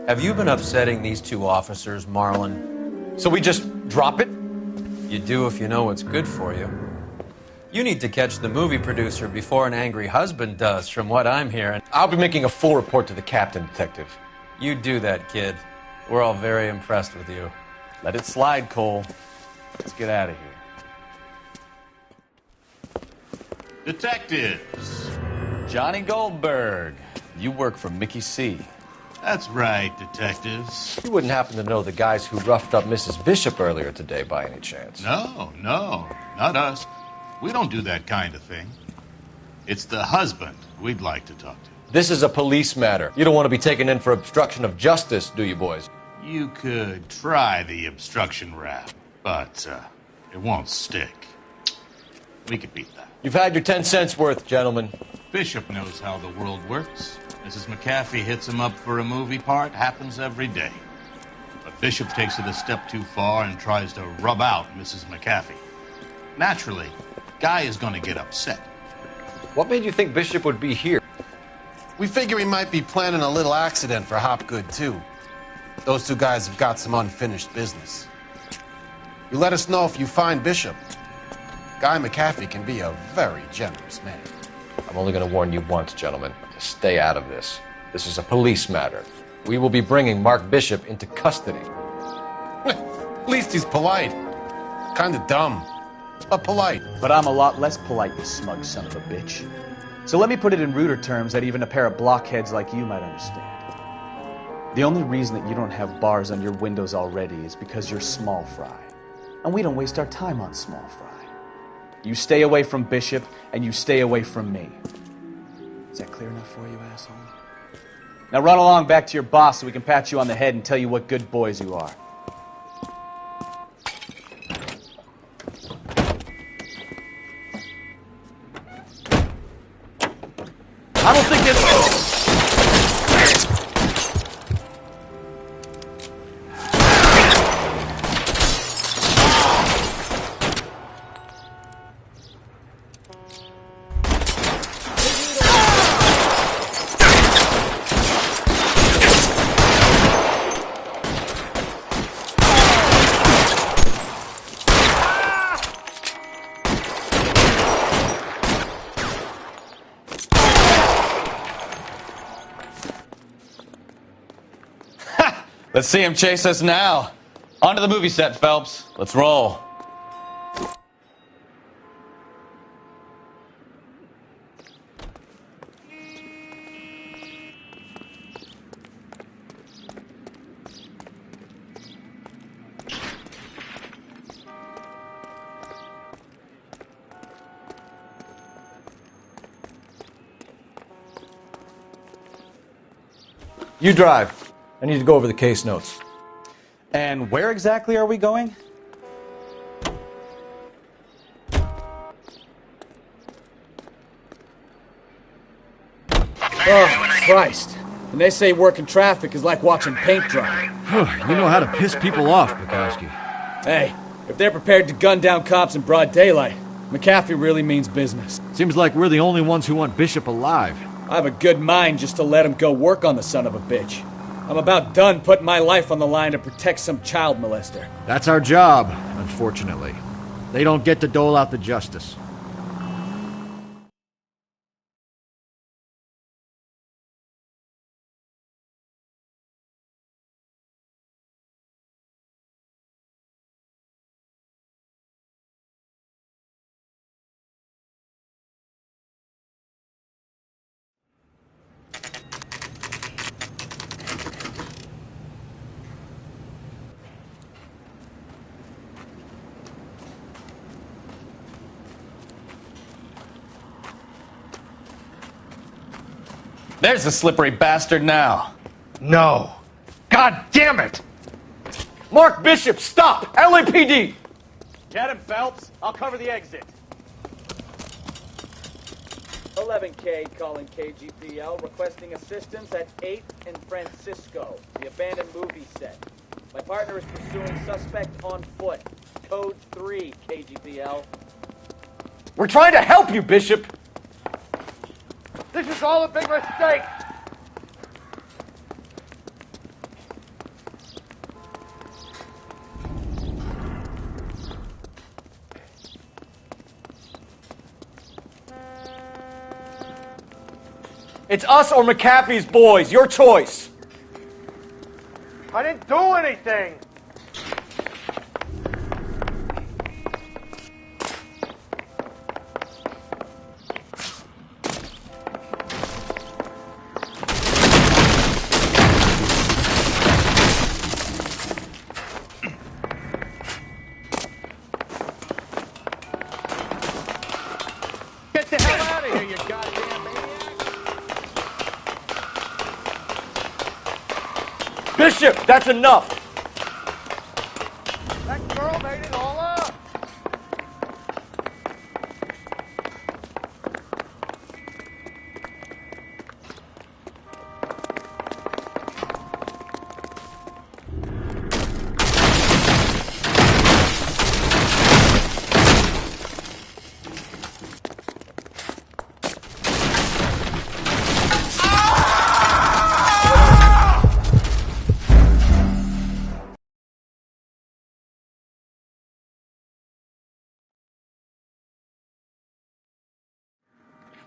Have you been upsetting these two officers, Marlin? So we just drop it? You do if you know what's good for you. You need to catch the movie producer before an angry husband does, from what I'm hearing. I'll be making a full report to the captain, Detective. You do that, kid. We're all very impressed with you. Let it slide, Cole. Let's get out of here. Detectives. Johnny Goldberg. You work for Mickey C. That's right, detectives. You wouldn't happen to know the guys who roughed up Mrs. Bishop earlier today by any chance? No, not us. We don't do that kind of thing. It's the husband we'd like to talk to. This is a police matter. You don't want to be taken in for obstruction of justice, do you, boys? You could try the obstruction rap, but it won't stick. We could beat that. You've had your 10 cents worth, gentlemen. Bishop knows how the world works. Mrs. McAfee hits him up for a movie part. Happens every day. But Bishop takes it a step too far and tries to rub out Mrs. McAfee. Naturally, Guy is going to get upset. What made you think Bishop would be here? We figure he might be planning a little accident for Hopgood, too. Those two guys have got some unfinished business. You let us know if you find Bishop. Guy McAfee can be a very generous man. I'm only going to warn you once, gentlemen. Stay out of this. This is a police matter. We will be bringing Mark Bishop into custody. At least he's polite. Kind of dumb, but polite. But I'm a lot less polite, you smug son of a bitch. So let me put it in ruder terms that even a pair of blockheads like you might understand. The only reason that you don't have bars on your windows already is because you're small fry. And we don't waste our time on small fry. You stay away from Bishop, and you stay away from me. Is that clear enough for you, asshole? Now run along back to your boss so we can pat you on the head and tell you what good boys you are. I don't think it's... Let's see him chase us now. On to the movie set, Phelps. Let's roll. You drive. I need to go over the case notes. And where exactly are we going? Oh, Christ. And they say working traffic is like watching paint dry. You know how to piss people off, Bukowski. Hey, if they're prepared to gun down cops in broad daylight, McAfee really means business. Seems like we're the only ones who want Bishop alive. I have a good mind just to let him go work on the son of a bitch. I'm about done putting my life on the line to protect some child molester. That's our job, unfortunately. They don't get to dole out the justice. There's the slippery bastard now. No. God damn it! Mark Bishop, stop! LAPD! Get him, Phelps. I'll cover the exit. 11K calling KGPL, requesting assistance at 8th and Francisco, the abandoned movie set. My partner is pursuing suspect on foot. Code 3, KGPL. We're trying to help you, Bishop! This is all a big mistake! It's us or McAfee's boys. Your choice. I didn't do anything! Get the hell out of here, you goddamn maniac! Bishop, that's enough. That girl made it all up!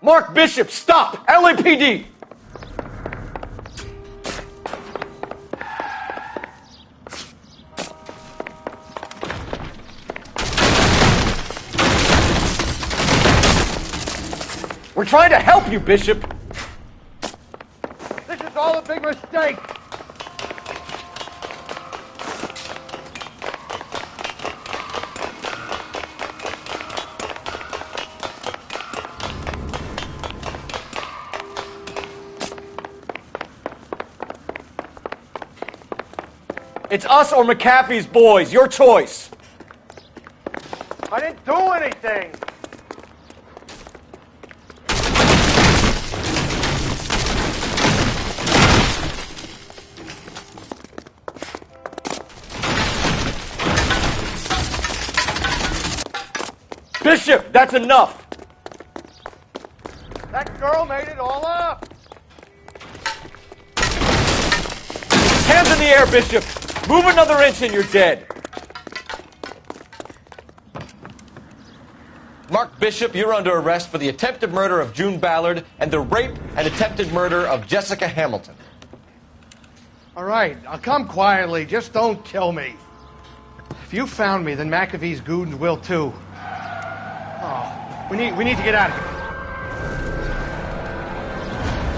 Mark Bishop, stop! LAPD! We're trying to help you, Bishop. This is all a big mistake. It's us or McAfee's boys. Your choice. I didn't do anything. Bishop, that's enough. That girl made it all up. Hands in the air, Bishop. Move another inch and you're dead. Mark Bishop, you're under arrest for the attempted murder of June Ballard and the rape and attempted murder of Jessica Hamilton. All right, I'll come quietly. Just don't kill me. If you found me, then McAfee's goons will too. Oh, we need to get out of here.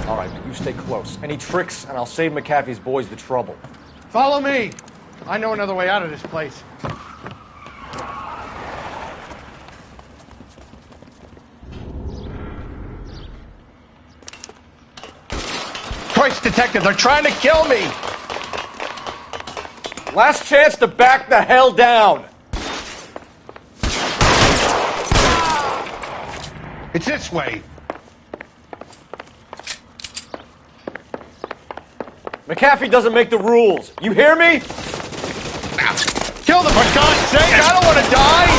All right, you stay close. Any tricks, and I'll save McAfee's boys the trouble. Follow me. I know another way out of this place. Christ, detective, they're trying to kill me. Last chance to back the hell down. It's this way. McAfee doesn't make the rules. You hear me? Kill them, for God's sake! I don't want to die!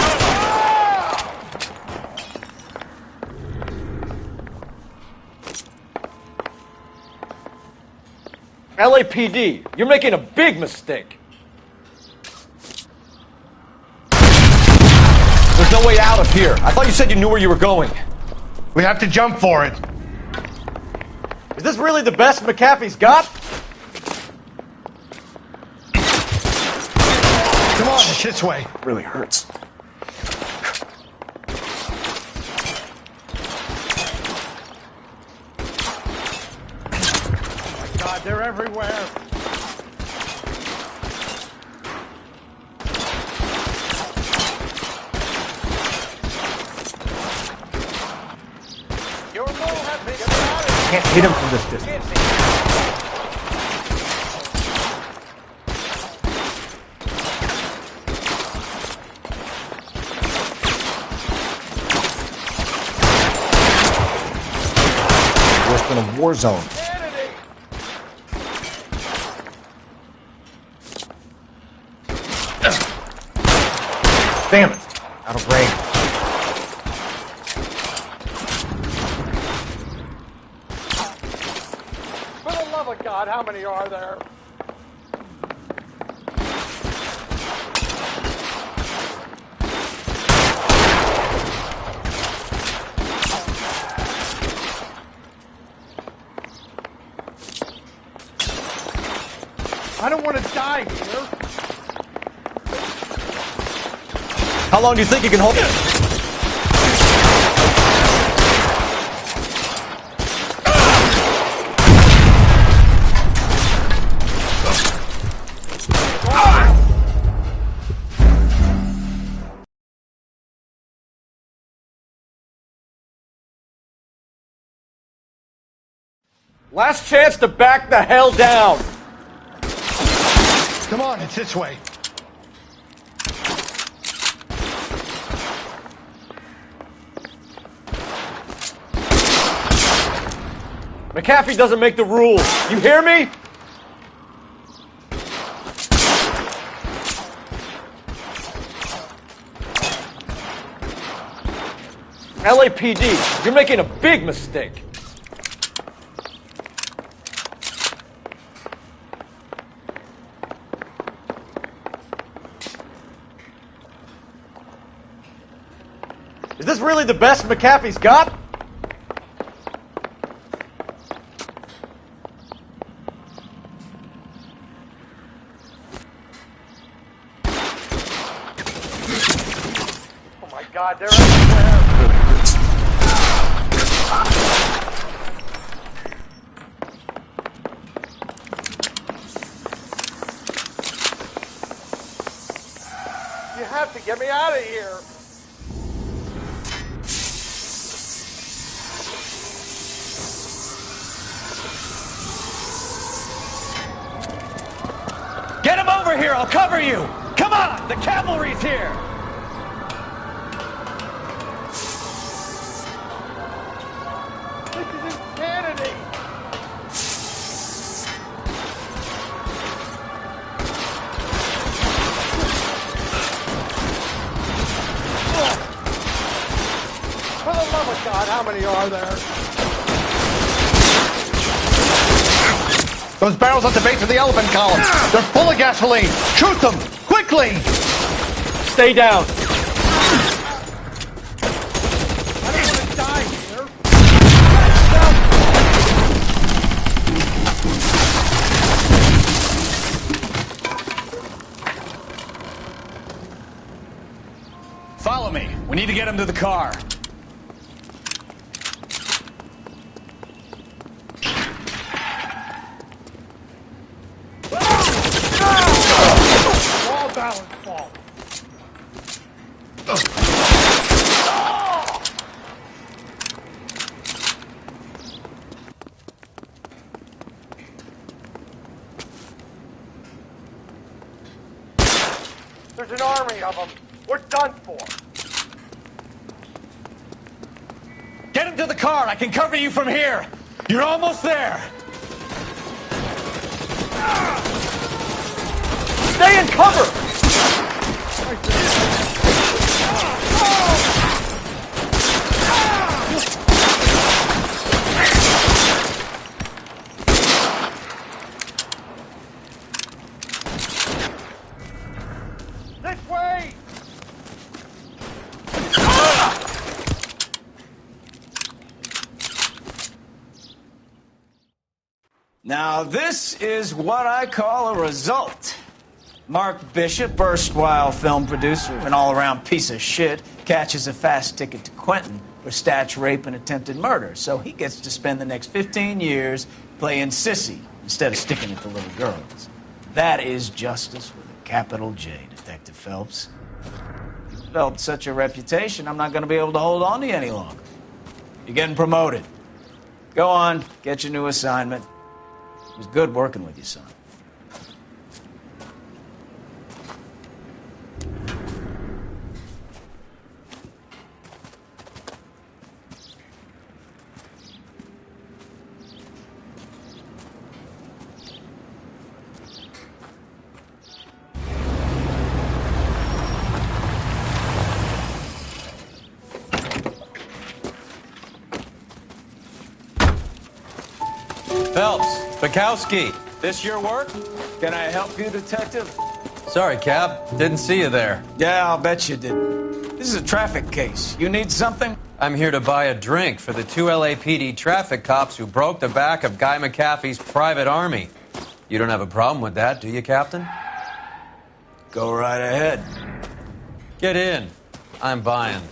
LAPD, you're making a big mistake. There's no way out of here. I thought you said you knew where you were going. We have to jump for it. Is this really the best McAfee's got? Come on, it's this way. Really hurts. Oh my God, they're everywhere. Can't hit him from this distance. Worse than a war zone. Damn it! Out of range. God, how many are there? I don't want to die here. How long do you think you can hold it? Last chance to back the hell down. Come on, it's this way. McAfee doesn't make the rules. You hear me? LAPD, you're making a big mistake. Is this really the best McAfee's got? God, they're everywhere. You have to get me out of here. Get him over here! I'll cover you! Come on! The cavalry's here! This is insanity. For the love of God, how many are there? Those barrels at the base of the elephant column. They're full of gasoline. Shoot them! Quickly! Stay down. I don't want to die here. Follow me. We need to get him to the car. All balance fall. There's an army of them. We're done for. Get him to the car. I can cover you from here. You're almost there. Stay in cover! This way! Now, this is what I call a result. Mark Bishop, erstwhile film producer, an all-around piece of shit, catches a fast ticket to Quentin for statch rape and attempted murder. So he gets to spend the next 15 years playing sissy instead of sticking it to little girls. That is justice with a capital J, Detective Phelps. You've developed such a reputation, I'm not going to be able to hold on to you any longer. You're getting promoted. Go on, get your new assignment. It was good working with you, son. Phelps, Bukowski, this your work? Can I help you, Detective? Sorry, Cap. Didn't see you there. Yeah, I'll bet you didn't. This is a traffic case. You need something? I'm here to buy a drink for the 2 LAPD traffic cops who broke the back of Guy McAfee's private army. You don't have a problem with that, do you, Captain? Go right ahead. Get in. I'm buying.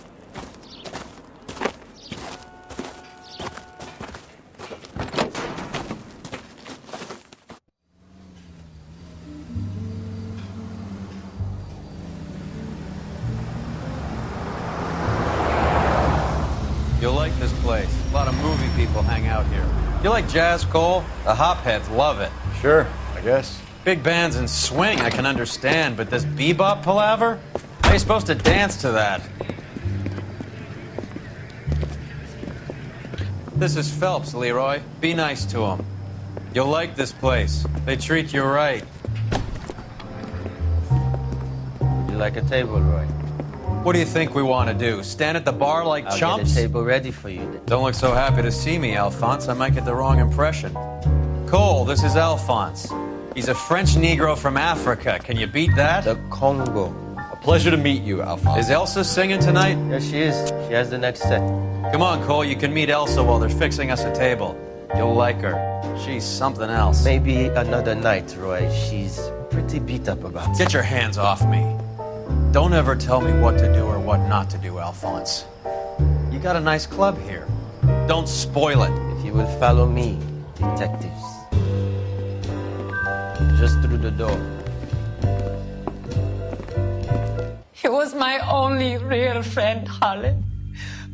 You'll like this place. A lot of movie people hang out here. You like jazz, Cole? The hopheads love it. Sure, I guess. Big bands and swing I can understand, but this bebop palaver? How are you supposed to dance to that? This is Phelps, Leroy. Be nice to him. You'll like this place. They treat you right. You like a table, Roy? What do you think we want to do? Stand at the bar like I'll chumps? get a table ready for you then. Don't look so happy to see me, Alphonse. I might get the wrong impression. Cole, this is Alphonse. He's a French Negro from Africa. Can you beat that? The Congo. A pleasure to meet you, Alphonse. Is Elsa singing tonight? Yes, she is. She has the next set. Come on, Cole. You can meet Elsa while they're fixing us a table. You'll like her. She's something else. Maybe another night, Roy. She's pretty beat up about it. Get your hands off me. Don't ever tell me what to do or what not to do, Alphonse. You got a nice club here. Don't spoil it. If you will follow me, detectives. Just through the door. He was my only real friend, Harlan.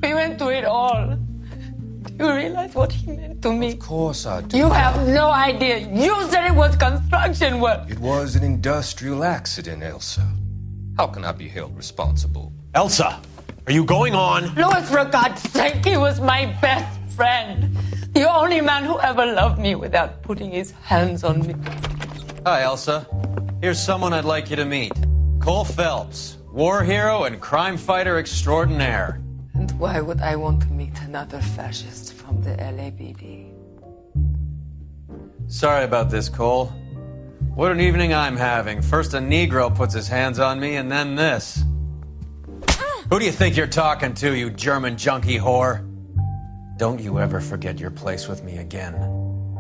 We went through it all. Do you realize what he meant to me? Of course I do. You have no idea. You said it was construction work. It was an industrial accident, Elsa. How can I be held responsible? Elsa, are you going on? Louis, for God's sake, he was my best friend. The only man who ever loved me without putting his hands on me. Hi, Elsa. Here's someone I'd like you to meet. Cole Phelps, war hero and crime fighter extraordinaire. And why would I want to meet another fascist from the LAPD? Sorry about this, Cole. What an evening I'm having. First a Negro puts his hands on me, and then this. Who do you think you're talking to, you German junkie whore? Don't you ever forget your place with me again.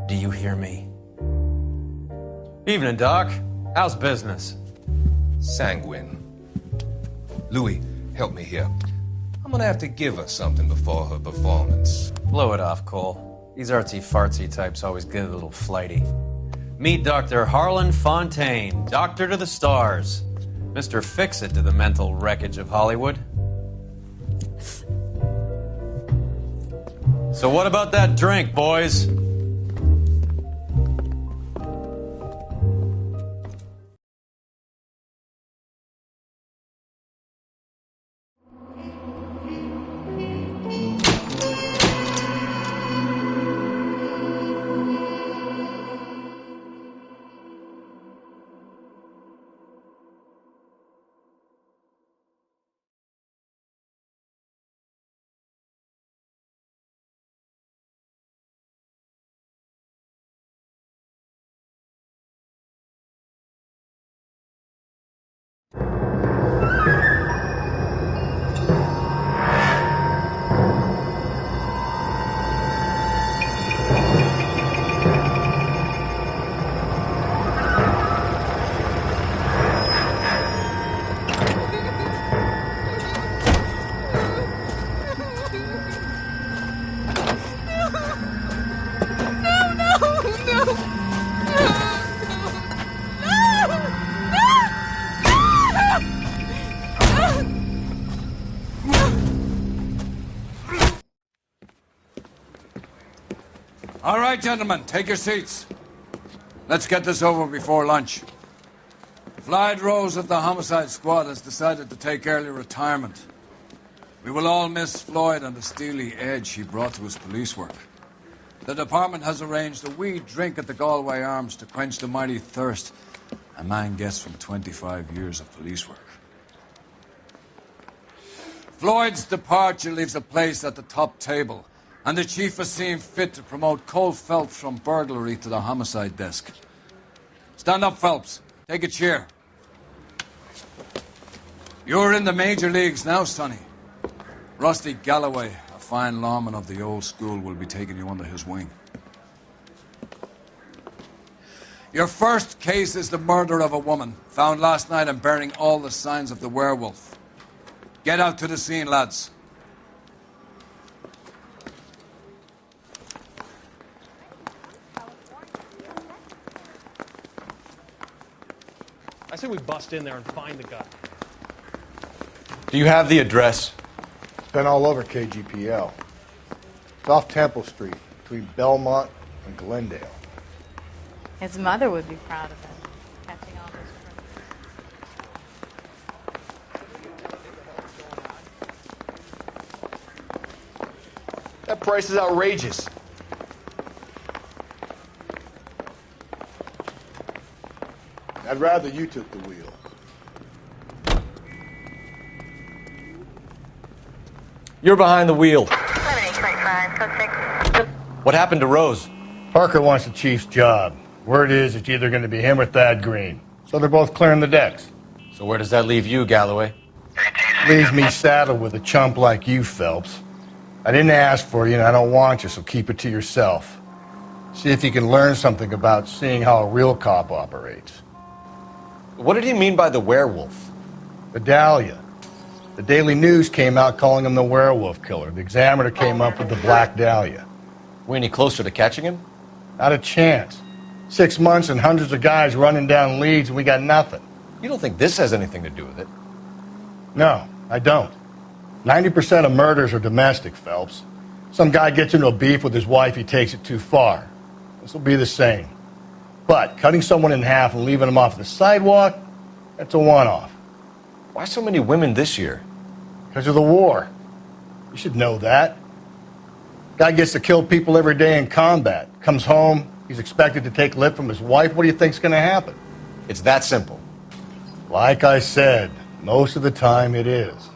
Do you hear me? Evening, Doc. How's business? Sanguine. Louis, help me here. I'm gonna have to give her something before her performance. Blow it off, Cole. These artsy-fartsy types always get a little flighty. Meet Dr. Harlan Fontaine, doctor to the stars. Mr. Fix-It to the mental wreckage of Hollywood. So what about that drink, boys? All right, gentlemen, take your seats. Let's get this over before lunch. Floyd Rose of the Homicide Squad has decided to take early retirement. We will all miss Floyd and the steely edge he brought to his police work. The department has arranged a wee drink at the Galway Arms to quench the mighty thirst a man gets from 25 years of police work. Floyd's departure leaves a place at the top table, and the chief has seen fit to promote Cole Phelps from burglary to the homicide desk. Stand up, Phelps. Take a chair. You're in the major leagues now, Sonny. Rusty Galloway, a fine lawman of the old school, will be taking you under his wing. Your first case is the murder of a woman, found last night and bearing all the signs of the werewolf. Get out to the scene, lads. I say we bust in there and find the guy. Do you have the address? It's been all over KGPL. It's off Temple Street, between Belmont and Glendale. His mother would be proud of him, catching all those criminals. That price is outrageous. I'd rather you took the wheel. You're behind the wheel. What happened to Rose? Parker wants the chief's job. Word is it's either going to be him or Thad Green. So they're both clearing the decks. So where does that leave you, Galloway? Leaves me saddled with a chump like you, Phelps. I didn't ask for you and I don't want you, so keep it to yourself. See if you can learn something about seeing how a real cop operates. What did he mean by the werewolf? Vidalia. The Daily News came out calling him the werewolf killer. The Examiner came up with the Black Dahlia. We any closer to catching him? Not a chance. 6 months and hundreds of guys running down leads, and we got nothing. You don't think this has anything to do with it? No, I don't. 90% of murders are domestic, Phelps. Some guy gets into a beef with his wife, he takes it too far. This will be the same. But cutting someone in half and leaving them off the sidewalk, that's a one-off. Why so many women this year? Because of the war. You should know that. Guy gets to kill people every day in combat. Comes home, he's expected to take lip from his wife. What do you think's going to happen? It's that simple. Like I said, most of the time it is.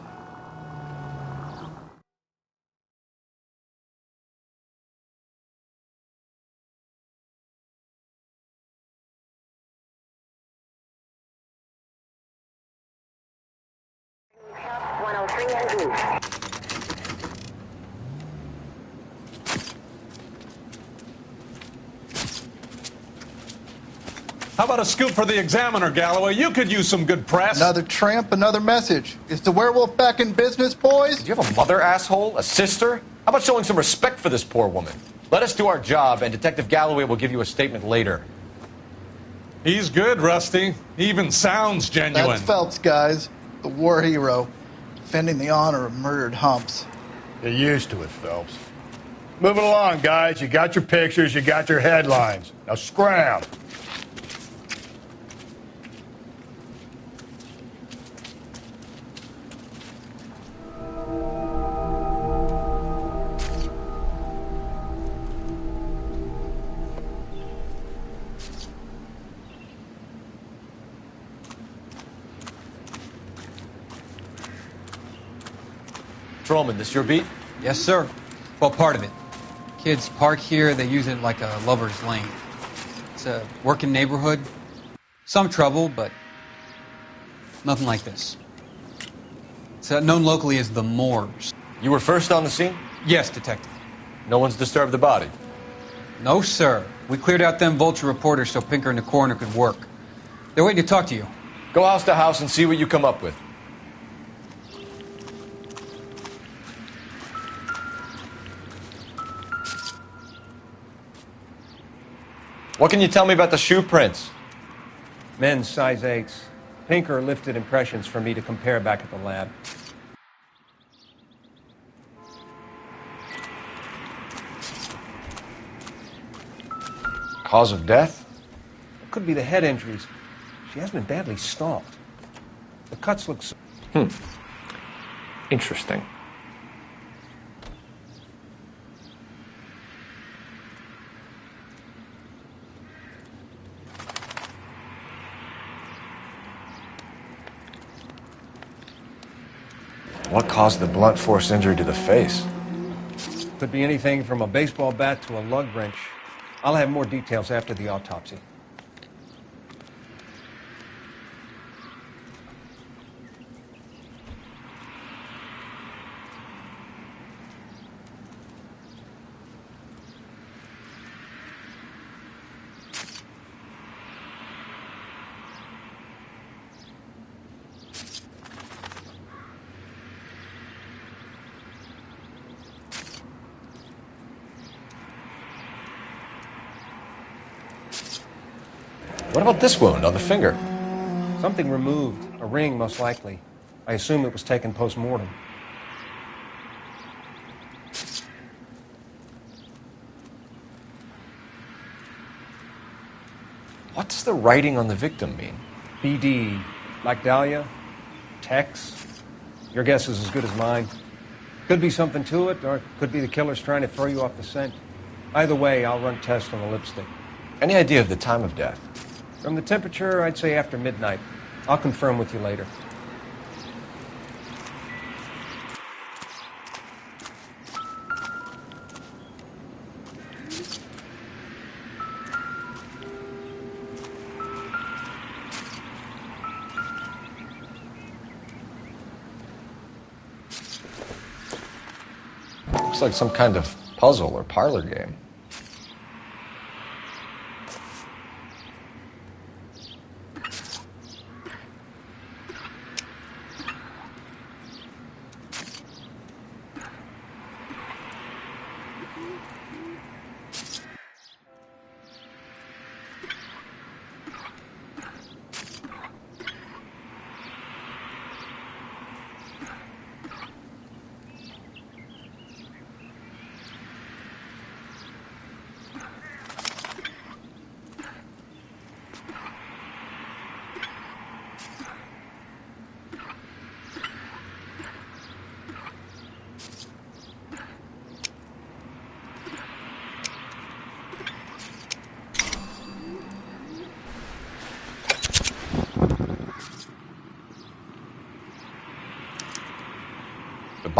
How about a scoop for the Examiner, Galloway? You could use some good press. Another tramp, another message. Is the werewolf back in business, boys? Do you have a mother, asshole? A sister? How about showing some respect for this poor woman? Let us do our job, and Detective Galloway will give you a statement later. He's good, Rusty. He even sounds genuine. That's Phelps, guys. The war hero. Defending the honor of murdered humps. Get used to it, Phelps. Moving along, guys. You got your pictures, you got your headlines. Now scram. Patrolman, this your beat? Yes, sir. Well, part of it. Kids park here, they use it like a lover's lane. It's a working neighborhood. Some trouble, but nothing like this. It's known locally as the Moors. You were first on the scene? Yes, Detective. No one's disturbed the body? No, sir. We cleared out them vulture reporters so Pinker and the coroner could work. They're waiting to talk to you. Go house to house and see what you come up with. What can you tell me about the shoe prints? Men's size 8s. Pinker lifted impressions for me to compare back at the lab. Cause of death? It could be the head injuries. She has been badly stalked. The cuts look so... Interesting. What caused the blunt force injury to the face? Could be anything from a baseball bat to a lug wrench. I'll have more details after the autopsy. What about this wound on the finger? Something removed. A ring, most likely. I assume it was taken post-mortem. What does the writing on the victim mean? BD. Black Dahlia? Tex? Your guess is as good as mine. Could be something to it, or it could be the killer's trying to throw you off the scent. Either way, I'll run tests on the lipstick. Any idea of the time of death? From the temperature, I'd say after midnight. I'll confirm with you later. Looks like some kind of puzzle or parlor game.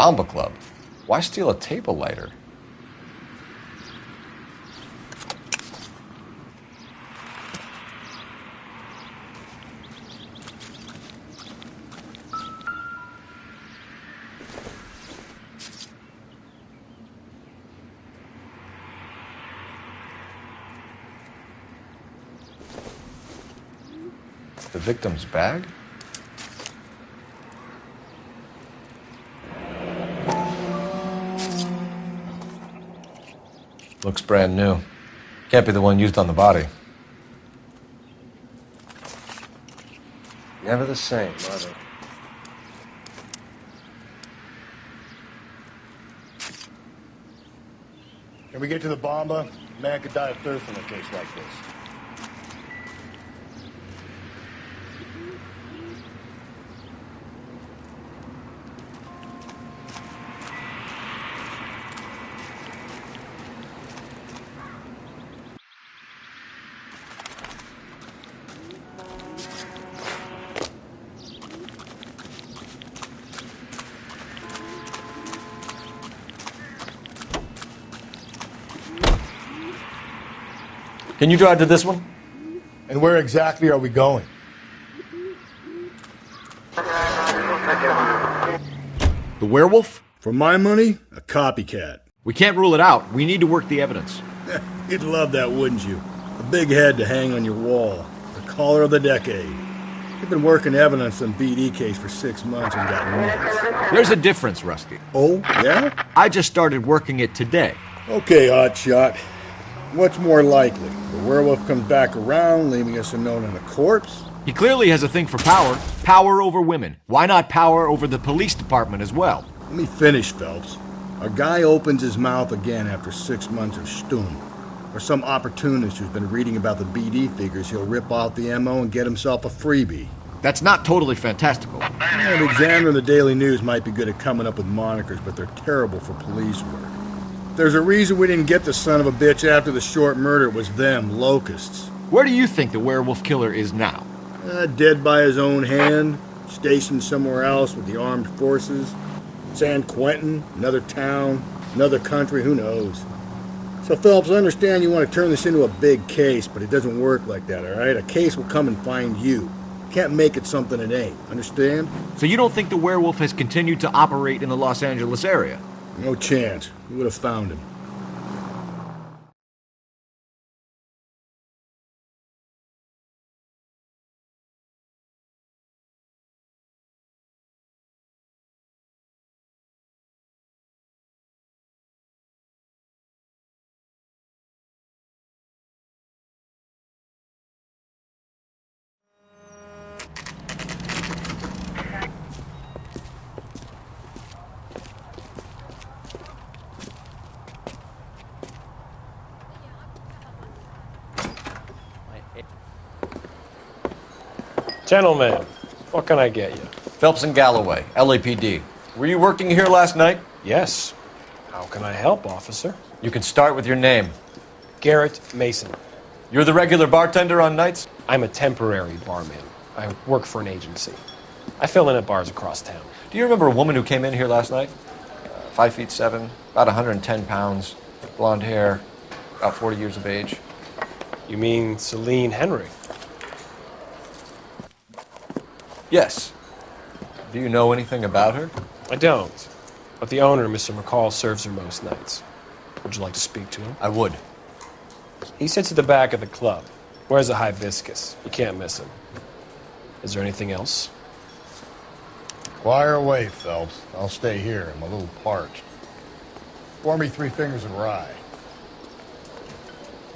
Bomba Club? Why steal a table lighter? The victim's bag? Looks brand new. Can't be the one used on the body. Never the same, are they? Can we get to the Bomba? Man could die of thirst in a case like this. Can you drive to this one? And where exactly are we going? The werewolf? For my money, a copycat. We can't rule it out. We need to work the evidence. You'd love that, wouldn't you? A big head to hang on your wall. The caller of the decade. You've been working evidence on BD case for 6 months and got nothing. There's a difference, Rusty. Oh, yeah? I just started working it today. Okay, hotshot. What's more likely? The werewolf comes back around, leaving us unknown in a corpse? He clearly has a thing for power. Power over women. Why not power over the police department as well? Let me finish, Phelps. A guy opens his mouth again after 6 months of stum. Or some opportunist who's been reading about the BD figures he'll rip off the MO and get himself a freebie. That's not totally fantastical. Yeah, the Examiner and the Daily News might be good at coming up with monikers, but they're terrible for police work. There's a reason we didn't get the son of a bitch after the short murder. It was them, locusts. Where do you think the werewolf killer is now? Dead by his own hand, stationed somewhere else with the armed forces. San Quentin, another town, another country, who knows? So, Phelps, I understand you want to turn this into a big case, but it doesn't work like that, all right? A case will come and find you. Can't make it something it ain't, understand? So you don't think the werewolf has continued to operate in the Los Angeles area? No chance. We would have found him. Gentlemen, what can I get you? Phelps and Galloway, LAPD. Were you working here last night? Yes. How can I help, officer? You can start with your name. Garrett Mason. You're the regular bartender on nights? I'm a temporary barman. I work for an agency. I fill in at bars across town. Do you remember a woman who came in here last night? 5'7", about 110 pounds, blonde hair, about 40 years of age. You mean Celine Henry? Yes. Do you know anything about her? I don't. But the owner, Mr. McCall, serves her most nights. Would you like to speak to him? I would. He sits at the back of the club. Wears a hibiscus. You can't miss him. Is there anything else? Fire away, Phelps. I'll stay here. I'm a little parched. Pour me 3 fingers of rye.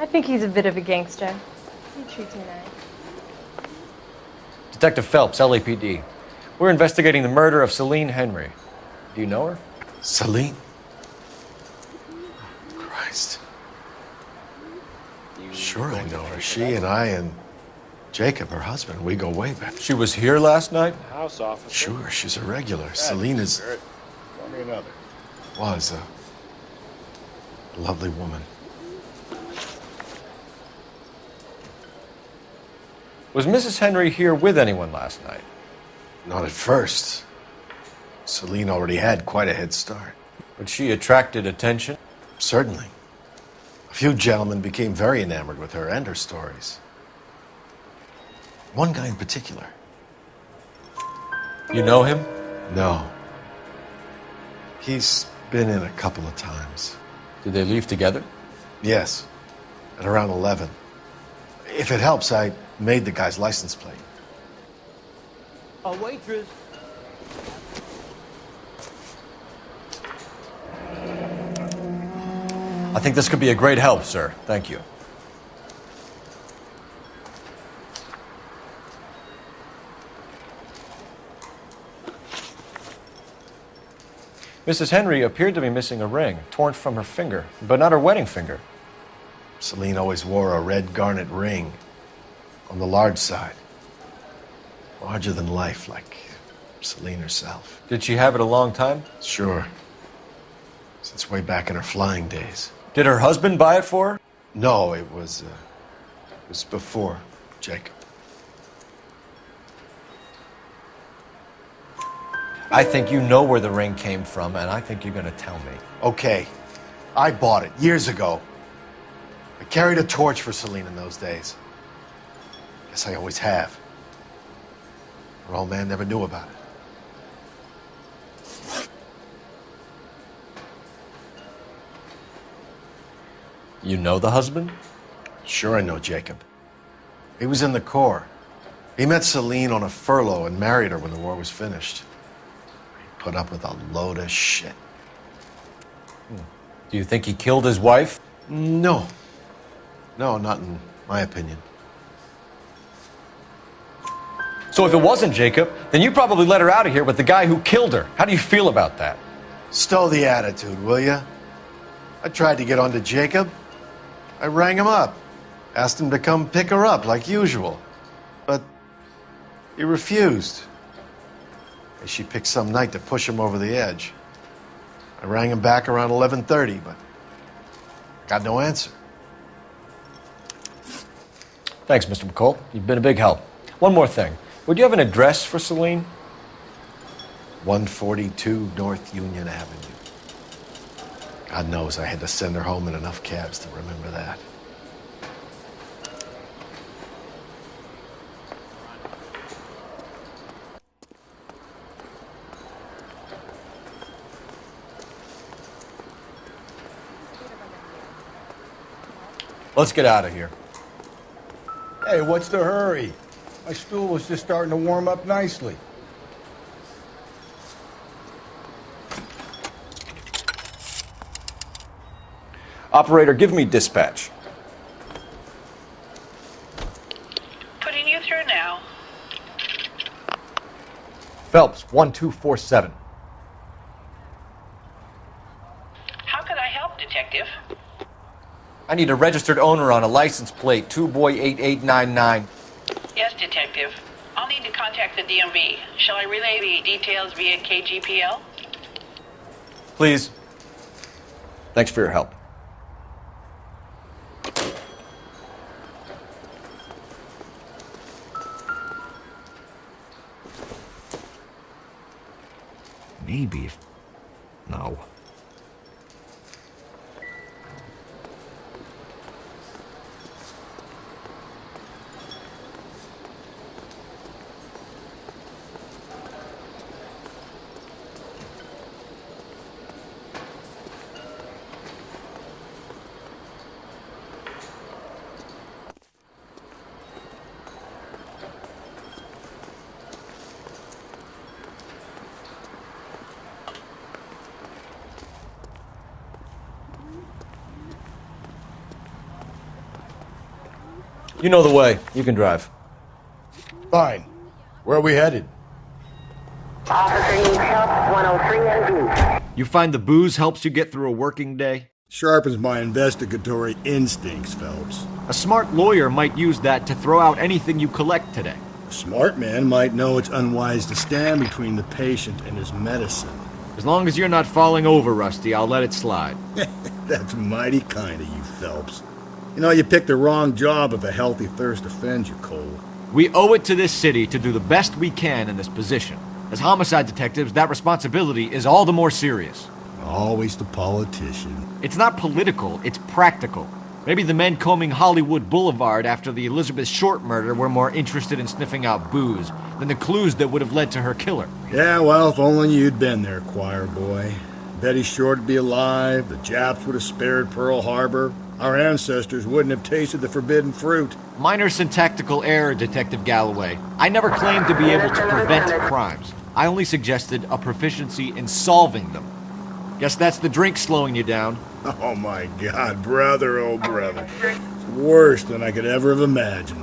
I think he's a bit of a gangster. He treats me nice. Detective Phelps, LAPD. We're investigating the murder of Celine Henry. Do you know her? Celine? Christ. Sure I know her. She and I and Jacob, her husband, we go way back. She was here last night? House officer. Sure, she's a regular. Celine is... Pour me another. Was a lovely woman. Was Mrs. Henry here with anyone last night? Not at first. Celine already had quite a head start. But she attracted attention? Certainly. A few gentlemen became very enamored with her and her stories. One guy in particular. You know him? No. He's been in a couple of times. Did they leave together? Yes. At around 11. If it helps, I made the guy's license plate. A waitress. I think this could be a great help, sir. Thank you. Mrs. Henry appeared to be missing a ring, torn from her finger, but not her wedding finger. Celine always wore a red garnet ring on the large side. Larger than life, like Celine herself. Did she have it a long time? Sure. Since way back in her flying days. Did her husband buy it for her? No, it was before Jacob. I think you know where the ring came from, and I think you're going to tell me. Okay. I bought it years ago. I carried a torch for Celine in those days. Guess I always have. Her old man never knew about it. You know the husband? Sure I know Jacob. He was in the Corps. He met Celine on a furlough and married her when the war was finished. He put up with a load of shit. Do you think he killed his wife? No. No, not in my opinion. So if it wasn't Jacob, then you probably let her out of here with the guy who killed her. How do you feel about that? Stow the attitude, will ya? I tried to get onto Jacob. I rang him up. Asked him to come pick her up like usual. But he refused. She picked some night to push him over the edge. I rang him back around 11:30, but got no answer. Thanks, Mr. McCall. You've been a big help. One more thing. Would you have an address for Celine? 142 North Union Avenue. God knows I had to send her home in enough cabs to remember that. Let's get out of here. Hey, what's the hurry? My stool was just starting to warm up nicely. Operator, give me dispatch. Putting you through now. Phelps, 1247. How could I help, Detective? I need a registered owner on a license plate, 2boy8899. Yes, Detective. I'll need to contact the DMV. Shall I relay the details via KGPL? Please. Thanks for your help. Maybe. No. You know the way. You can drive. Fine. Where are we headed? Officer needs help, 103 NV. You find the booze helps you get through a working day? Sharpens my investigatory instincts, Phelps. A smart lawyer might use that to throw out anything you collect today. A smart man might know it's unwise to stand between the patient and his medicine. As long as you're not falling over, Rusty, I'll let it slide. That's mighty kind of you, Phelps. You know, you picked the wrong job if a healthy thirst offends you, Cole. We owe it to this city to do the best we can in this position. As homicide detectives, that responsibility is all the more serious. Always the politician. It's not political, it's practical. Maybe the men combing Hollywood Boulevard after the Elizabeth Short murder were more interested in sniffing out booze than the clues that would have led to her killer. Yeah, well, if only you'd been there, choir boy. Betty Short would be alive, the Japs would have spared Pearl Harbor, our ancestors wouldn't have tasted the forbidden fruit. Minor syntactical error, Detective Galloway. I never claimed to be able to prevent crimes. I only suggested a proficiency in solving them. Guess that's the drink slowing you down. Oh my God, brother, oh brother. It's worse than I could ever have imagined.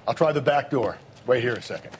I'll try the back door. Wait here a second.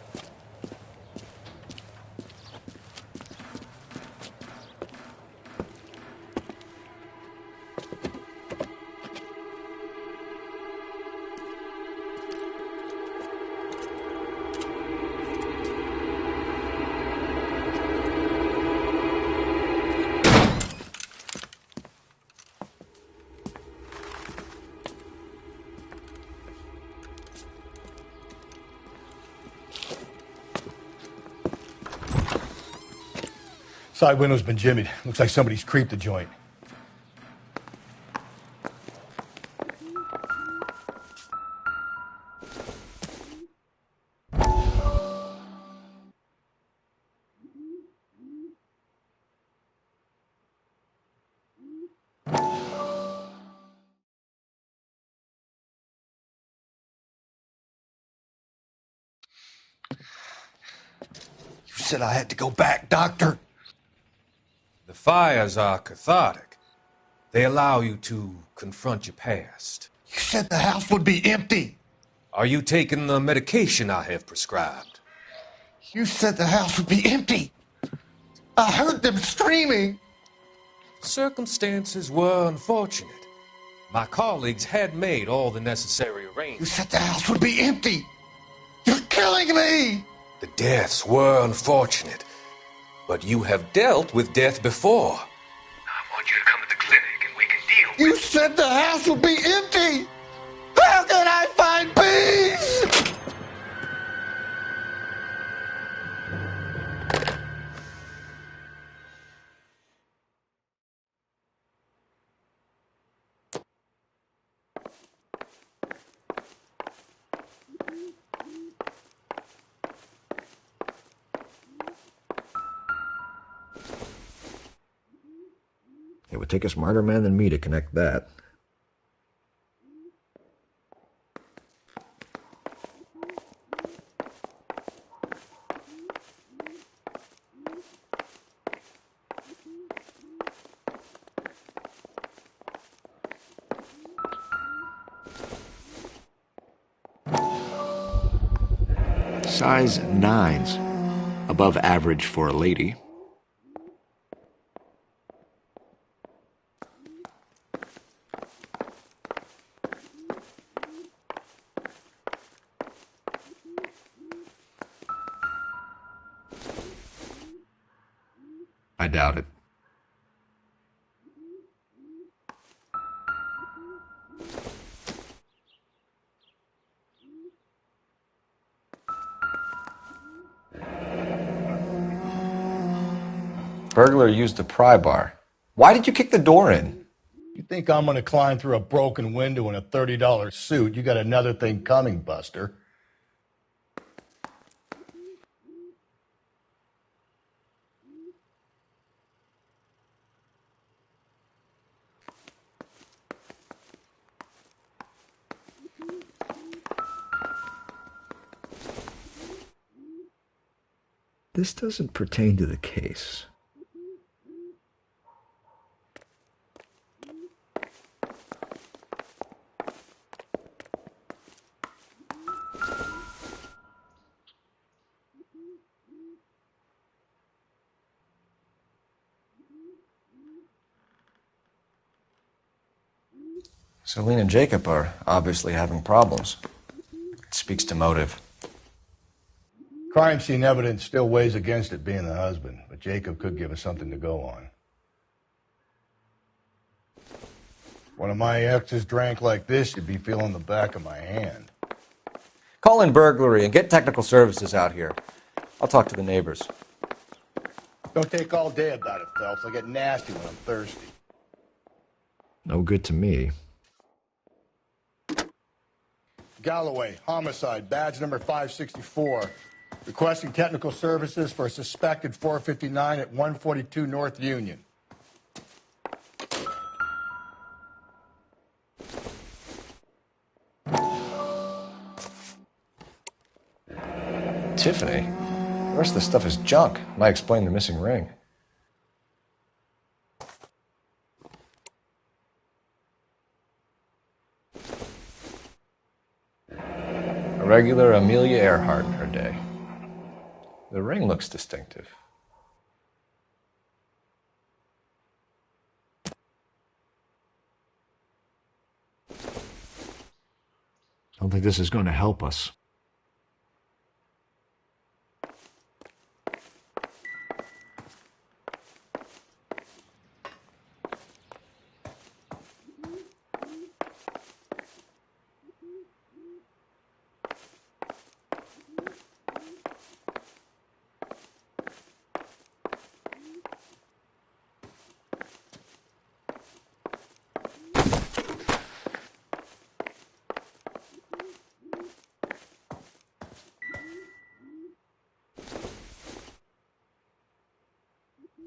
Side window's been jimmied. Looks like somebody's creeped the joint. You said I had to go back, Doctor. The fires are cathartic. They allow you to confront your past. You said the house would be empty. Are you taking the medication I have prescribed? You said the house would be empty. I heard them screaming. Circumstances were unfortunate. My colleagues had made all the necessary arrangements. You said the house would be empty. You're killing me. The deaths were unfortunate, but you have dealt with death before. I want you to come to the clinic and we can deal with it. You said the house would be empty. How can I find peace? It would take a smarter man than me to connect that. Size 9s. Above average for a lady. I doubt it. Burglar used a pry bar. Why did you kick the door in? You think I'm gonna climb through a broken window in a $30 suit? You got another thing coming, Buster. This doesn't pertain to the case. Celine and Jacob are obviously having problems. It speaks to motive. Crime scene evidence still weighs against it being the husband, but Jacob could give us something to go on. One of my exes drank like this, you'd be feeling the back of my hand. Call in burglary and get technical services out here. I'll talk to the neighbors. Don't take all day about it, Phelps. I get nasty when I'm thirsty. No good to me. Galloway, homicide, badge number 564. Requesting technical services for a suspected 459 at 142 North Union. Tiffany? The rest of the stuff is junk. Might explain the missing ring. A regular Amelia Earhart in her day. The ring looks distinctive. I don't think this is going to help us.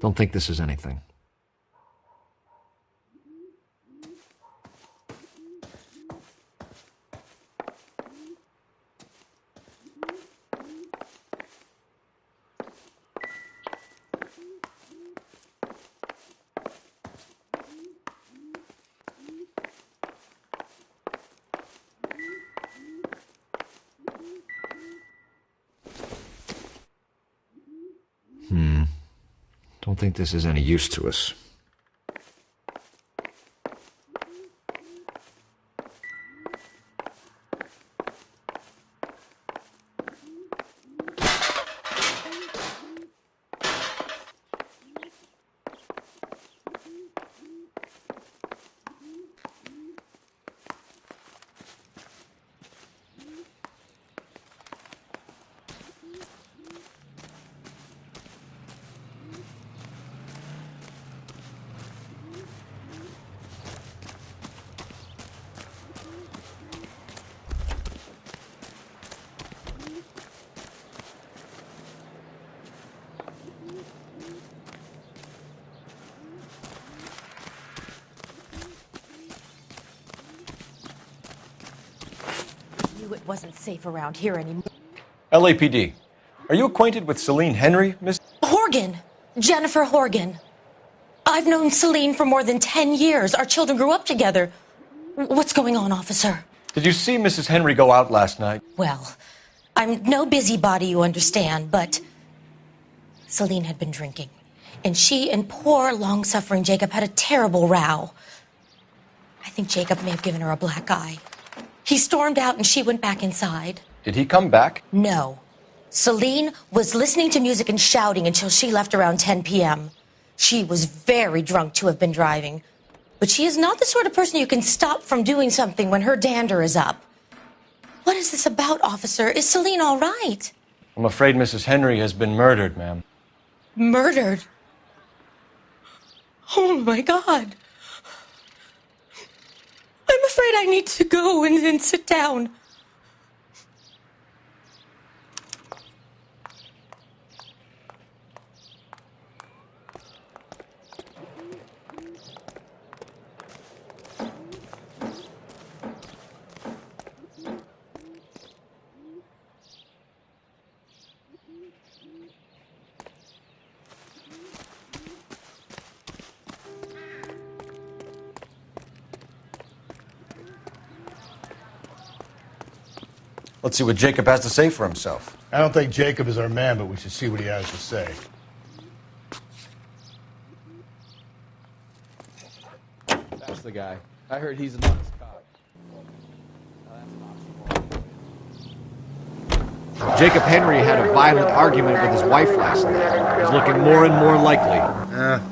Don't think this is anything. Don't think this is any use to us. It wasn't safe around here anymore. LAPD. Are you acquainted with Celine Henry, Miss? Horgan! Jennifer Horgan. I've known Celine for more than 10 years. Our children grew up together. What's going on, officer? Did you see Mrs. Henry go out last night? Well, I'm no busybody, you understand, but Celine had been drinking. And she and poor, long-suffering Jacob had a terrible row. I think Jacob may have given her a black eye. He stormed out and she went back inside. Did he come back? No. Celine was listening to music and shouting until she left around 10 p.m. She was very drunk to have been driving. But she is not the sort of person you can stop from doing something when her dander is up. What is this about, officer? Is Celine all right? I'm afraid Mrs. Henry has been murdered, ma'am. Murdered? Oh, my God. I'm afraid I need to go and sit down. Let's see what Jacob has to say for himself. I don't think Jacob is our man, but we should see what he has to say. That's the guy. I heard he's an honest cop. Jacob Henry had a violent argument with his wife last night. It's looking more and more likely.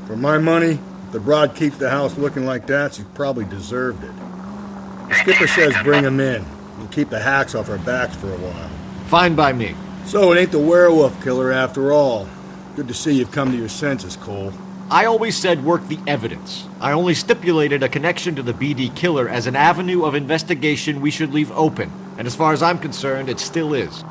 For my money, if the broad keeps the house looking like that, she's probably deserved it. The skipper says bring him in and keep the hacks off our backs for a while. Fine by me. So it ain't the werewolf killer after all. Good to see you've come to your senses, Cole. I always said work the evidence. I only stipulated a connection to the BD killer as an avenue of investigation we should leave open. And as far as I'm concerned, it still is.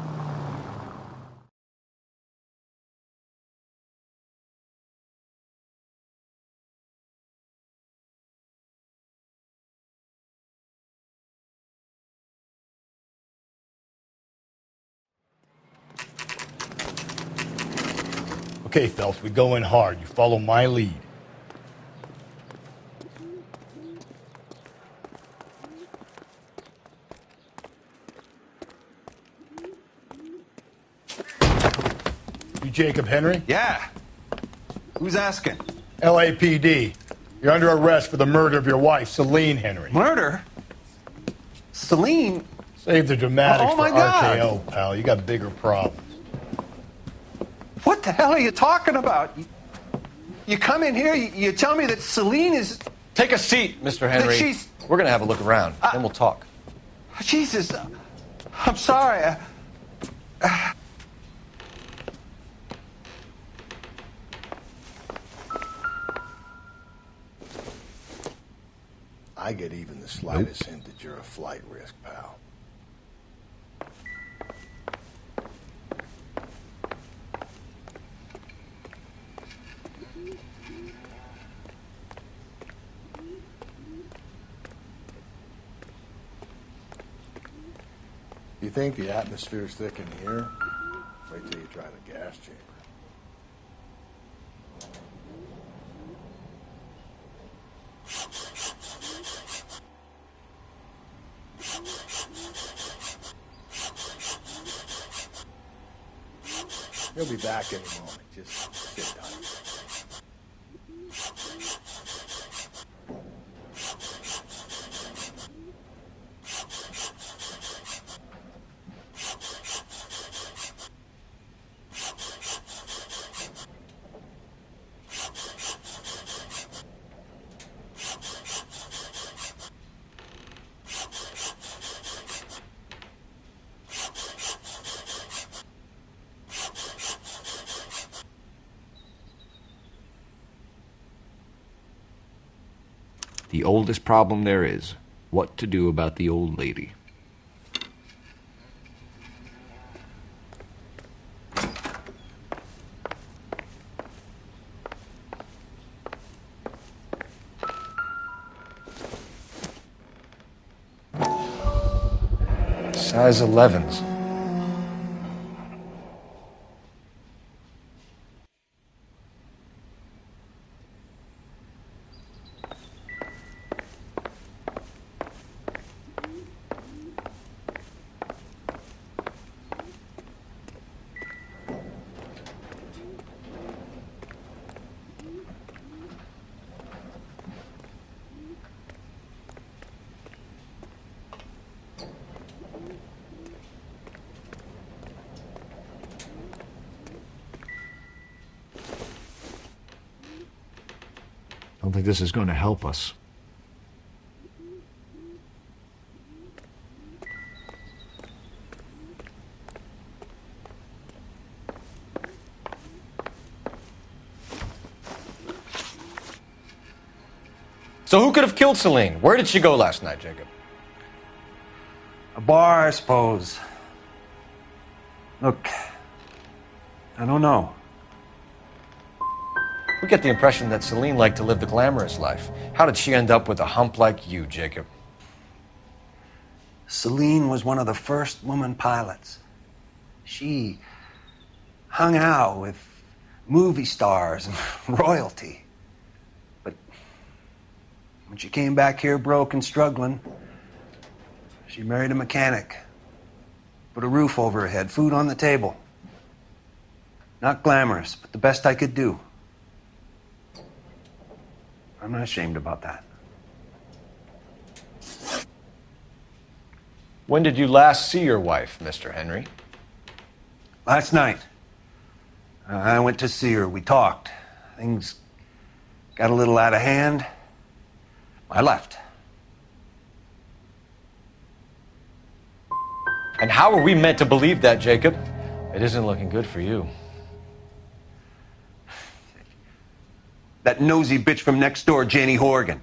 Okay, Phelps, we go in hard. You follow my lead. You Jacob Henry? Yeah. Who's asking? LAPD. You're under arrest for the murder of your wife, Celine Henry. Murder? Celine? Save the dramatics Oh, my for God. RKO, pal. You got bigger problems. What the hell are you talking about? You come in here, you tell me that Celine is... Take a seat, Mr. Henry. That she's... We're going to have a look around, then we'll talk. Jesus, I'm sorry. I get even the slightest hint that you're a flight risk, pal. You think the atmosphere's thick in here? Wait till you try the gas chamber. He'll be back any moment. Just sit tight. The oldest problem there is, what to do about the old lady. Size 11s. I don't think this is going to help us. So who could have killed Celine? Where did she go last night, Jacob? A bar, I suppose. Look, I don't know. We get the impression that Celine liked to live the glamorous life. How did she end up with a hump like you, Jacob? Celine was one of the first woman pilots. She hung out with movie stars and royalty. But when she came back here broke and struggling, she married a mechanic. Put a roof over her head, food on the table. Not glamorous, but the best I could do. I'm not ashamed about that. When did you last see your wife, Mr. Henry? Last night, I went to see her. We talked. Things got a little out of hand. I left. And how are we meant to believe that, Jacob? It isn't looking good for you. That nosy bitch from next door, Janie Horgan.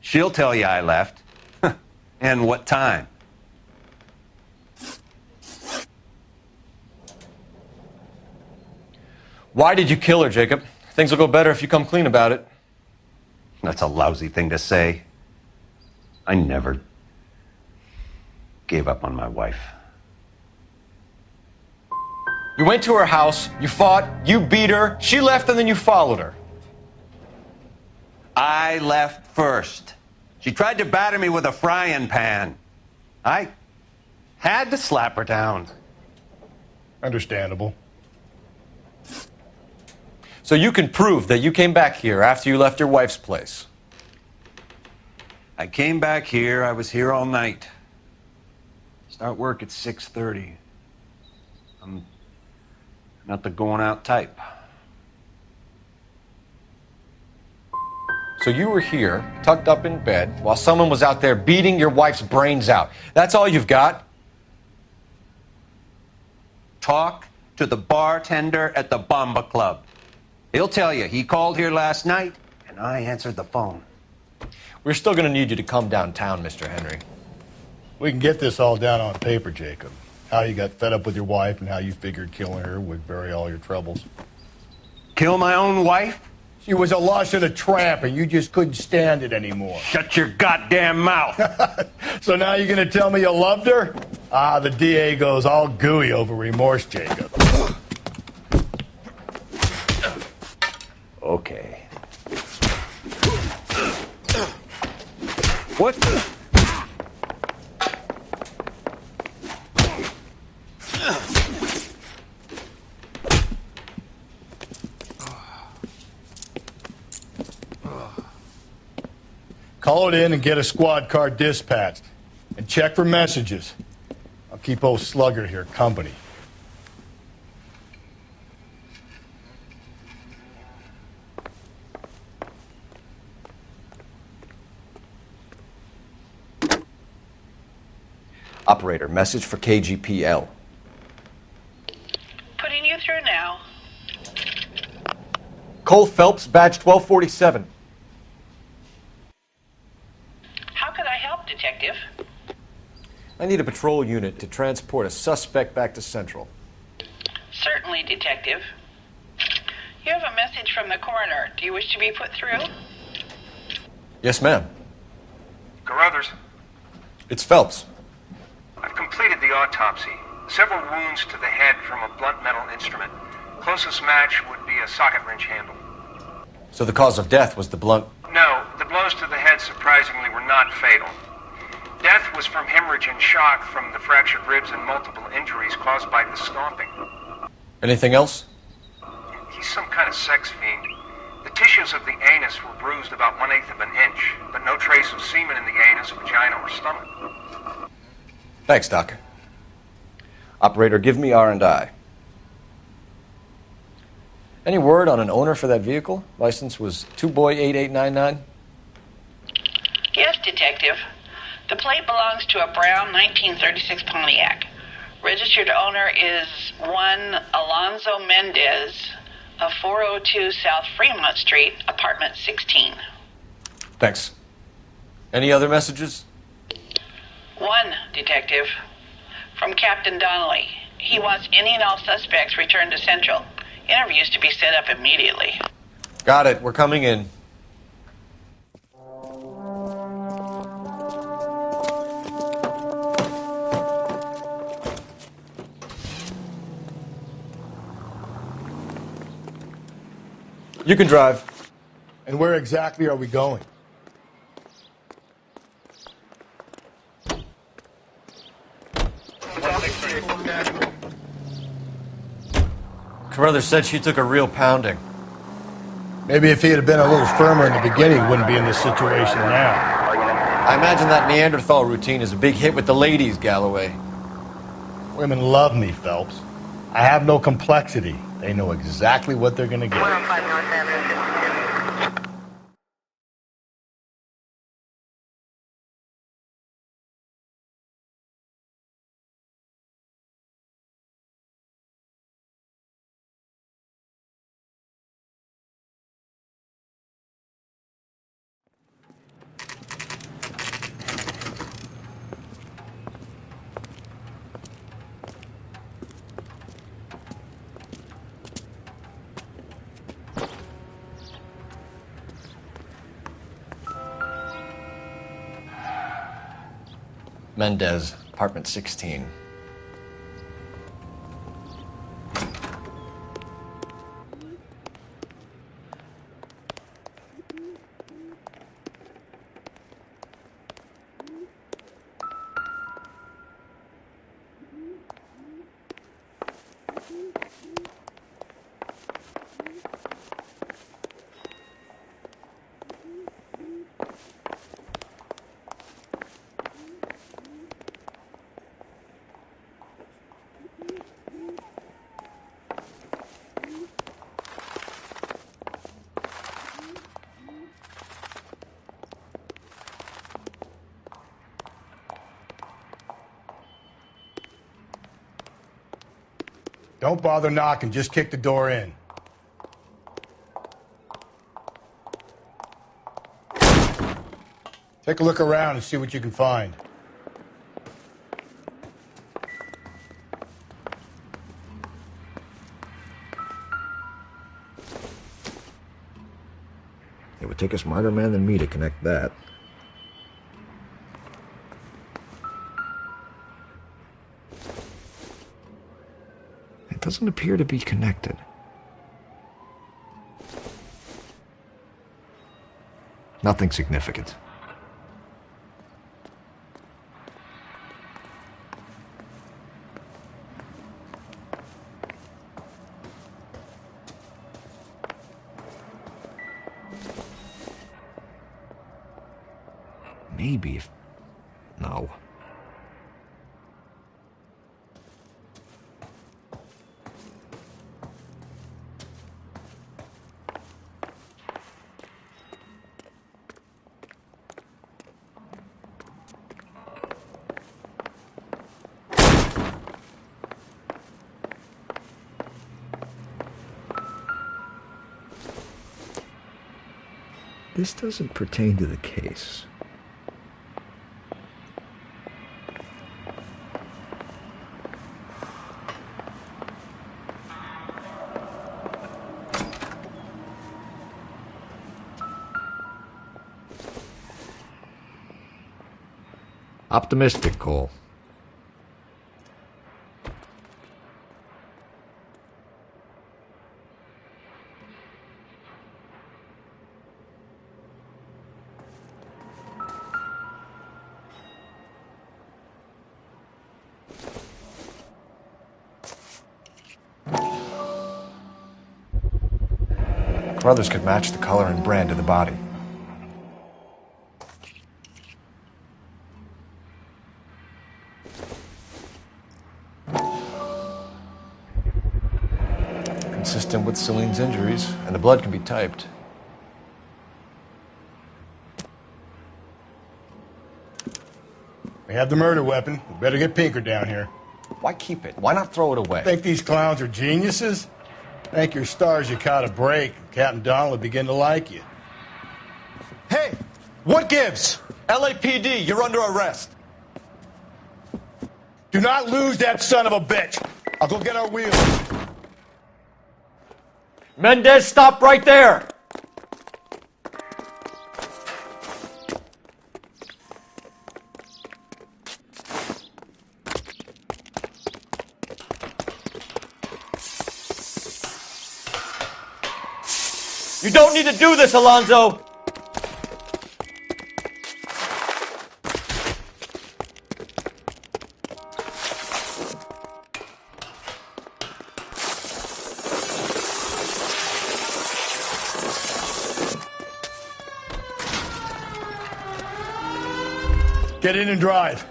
She'll tell you I left. And what time. Why did you kill her, Jacob? Things will go better if you come clean about it. That's a lousy thing to say. I never gave up on my wife. You went to her house, you fought, you beat her, she left, and then you followed her. I left first. She tried to batter me with a frying pan. I had to slap her down. Understandable. So you can prove that you came back here after you left your wife's place. I came back here. I was here all night. Start work at 6:30. I'm not the going out type. So you were here, tucked up in bed, while someone was out there beating your wife's brains out. That's all you've got? Talk to the bartender at the Bomba Club. He'll tell you he called here last night, and I answered the phone. We're still going to need you to come downtown, Mr. Henry. We can get this all down on paper, Jacob. How you got fed up with your wife and how you figured killing her would bury all your troubles. Kill my own wife? She was a lush and a tramp, and you just couldn't stand it anymore. Shut your goddamn mouth. So now you're going to tell me you loved her? Ah, the DA goes all gooey over remorse, Jacob. Okay. What? Call it in and get a squad car dispatched. And check for messages. I'll keep old Slugger here company. Operator, message for KGPL. Putting you through now. Cole Phelps, badge 1247. How could I help, Detective? I need a patrol unit to transport a suspect back to Central. Certainly, Detective. You have a message from the coroner. Do you wish to be put through? Yes, ma'am. Carruthers, It's Phelps. I've completed the autopsy. Several wounds to the head from a blunt metal instrument. Closest match would be a socket wrench handle. So the cause of death was the blunt... No, the blows to the head surprisingly were not fatal. Death was from hemorrhage and shock from the fractured ribs and multiple injuries caused by the stomping. Anything else? He's some kind of sex fiend. The tissues of the anus were bruised about 1/8 of an inch, but no trace of semen in the anus, vagina, or stomach. Thanks, Doc. Operator, give me R&I. Any word on an owner for that vehicle? License was 2boy8899. Yes, Detective. The plate belongs to a brown 1936 Pontiac. Registered owner is one Alonzo Mendez of 402 South Fremont Street, apartment 16. Thanks. Any other messages? One, Detective. From Captain Donnelly. He wants any and all suspects returned to Central. Interviews to be set up immediately. Got it. We're coming in. You can drive. And where exactly are we going? Carruthers said she took a real pounding. Maybe if he had been a little firmer in the beginning, he wouldn't be in this situation now. I imagine that Neanderthal routine is a big hit with the ladies, Galloway. Women love me, Phelps. I have no complexity. They know exactly what they're going to get. 105 North Avenue. Mendez, apartment 16. Don't bother knocking, just kick the door in. Take a look around and see what you can find. It would take a smarter man than me to connect that. It doesn't appear to be connected. Nothing significant. Maybe if... No. This doesn't pertain to the case. Optimistic, Cole. Brothers could match the color and brand of the body. Consistent with Celine's injuries, and the blood can be typed. We have the murder weapon. We better get Pinker down here. Why keep it? Why not throw it away? Think these clowns are geniuses? Thank your stars you caught a break. Captain Donald will begin to like you. Hey, what gives? LAPD, you're under arrest. Do not lose that son of a bitch. I'll go get our wheels. Mendez, stop right there! You don't need to do this, Alonzo! Get in and drive.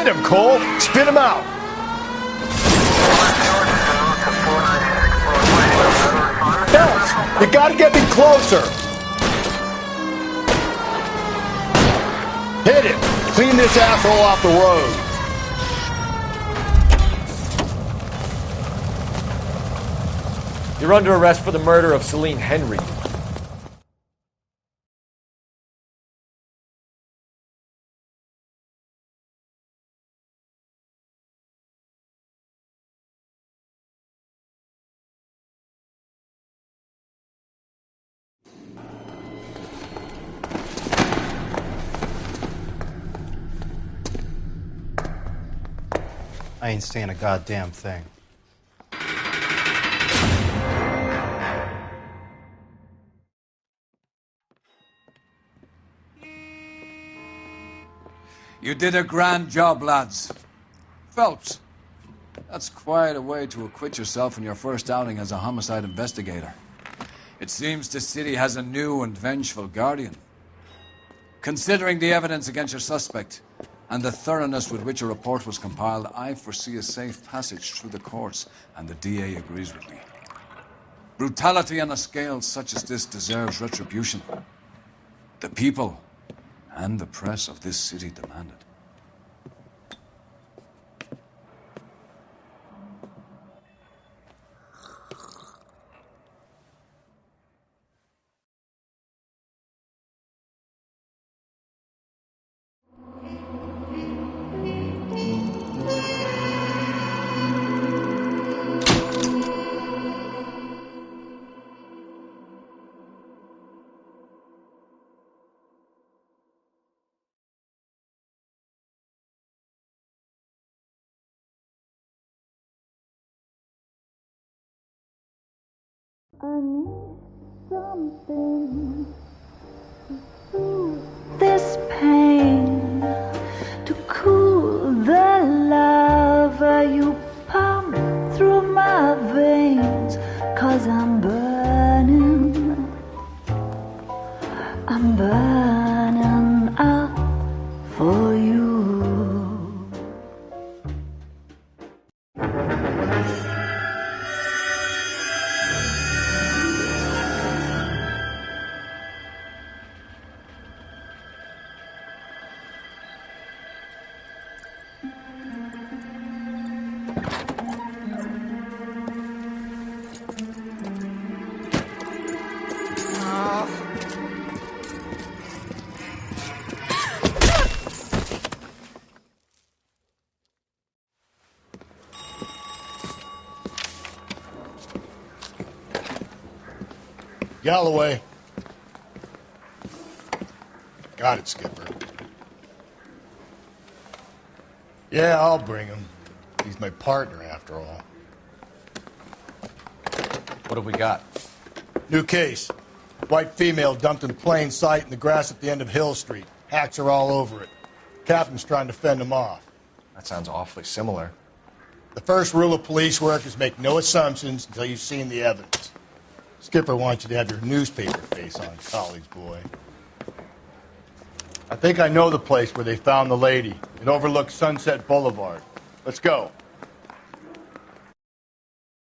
Hit him, Cole. Spit him out. Phelps, you gotta get me closer. Hit him. Clean this asshole off the road. You're under arrest for the murder of Celine Henry. I ain't saying a goddamn thing. You did a grand job, lads. Phelps, that's quite a way to acquit yourself in your first outing as a homicide investigator. It seems the city has a new and vengeful guardian. Considering the evidence against your suspect and the thoroughness with which a report was compiled, I foresee a safe passage through the courts, and the DA agrees with me. Brutality on a scale such as this deserves retribution. The people and the press of this city demand it. I need something to soothe this pain, to cool the lava you pump through my veins, 'cause I'm burning up for you. Galloway. Got it, Skipper. Yeah, I'll bring him. He's my partner, after all. What have we got? New case. White female dumped in plain sight in the grass at the end of Hill Street. Hacks are all over it. Captain's trying to fend him off. That sounds awfully similar. The first rule of police work is make no assumptions until you've seen the evidence. Skipper wants you to have your newspaper face on, college boy. I think I know the place where they found the lady. It overlooks Sunset Boulevard. Let's go.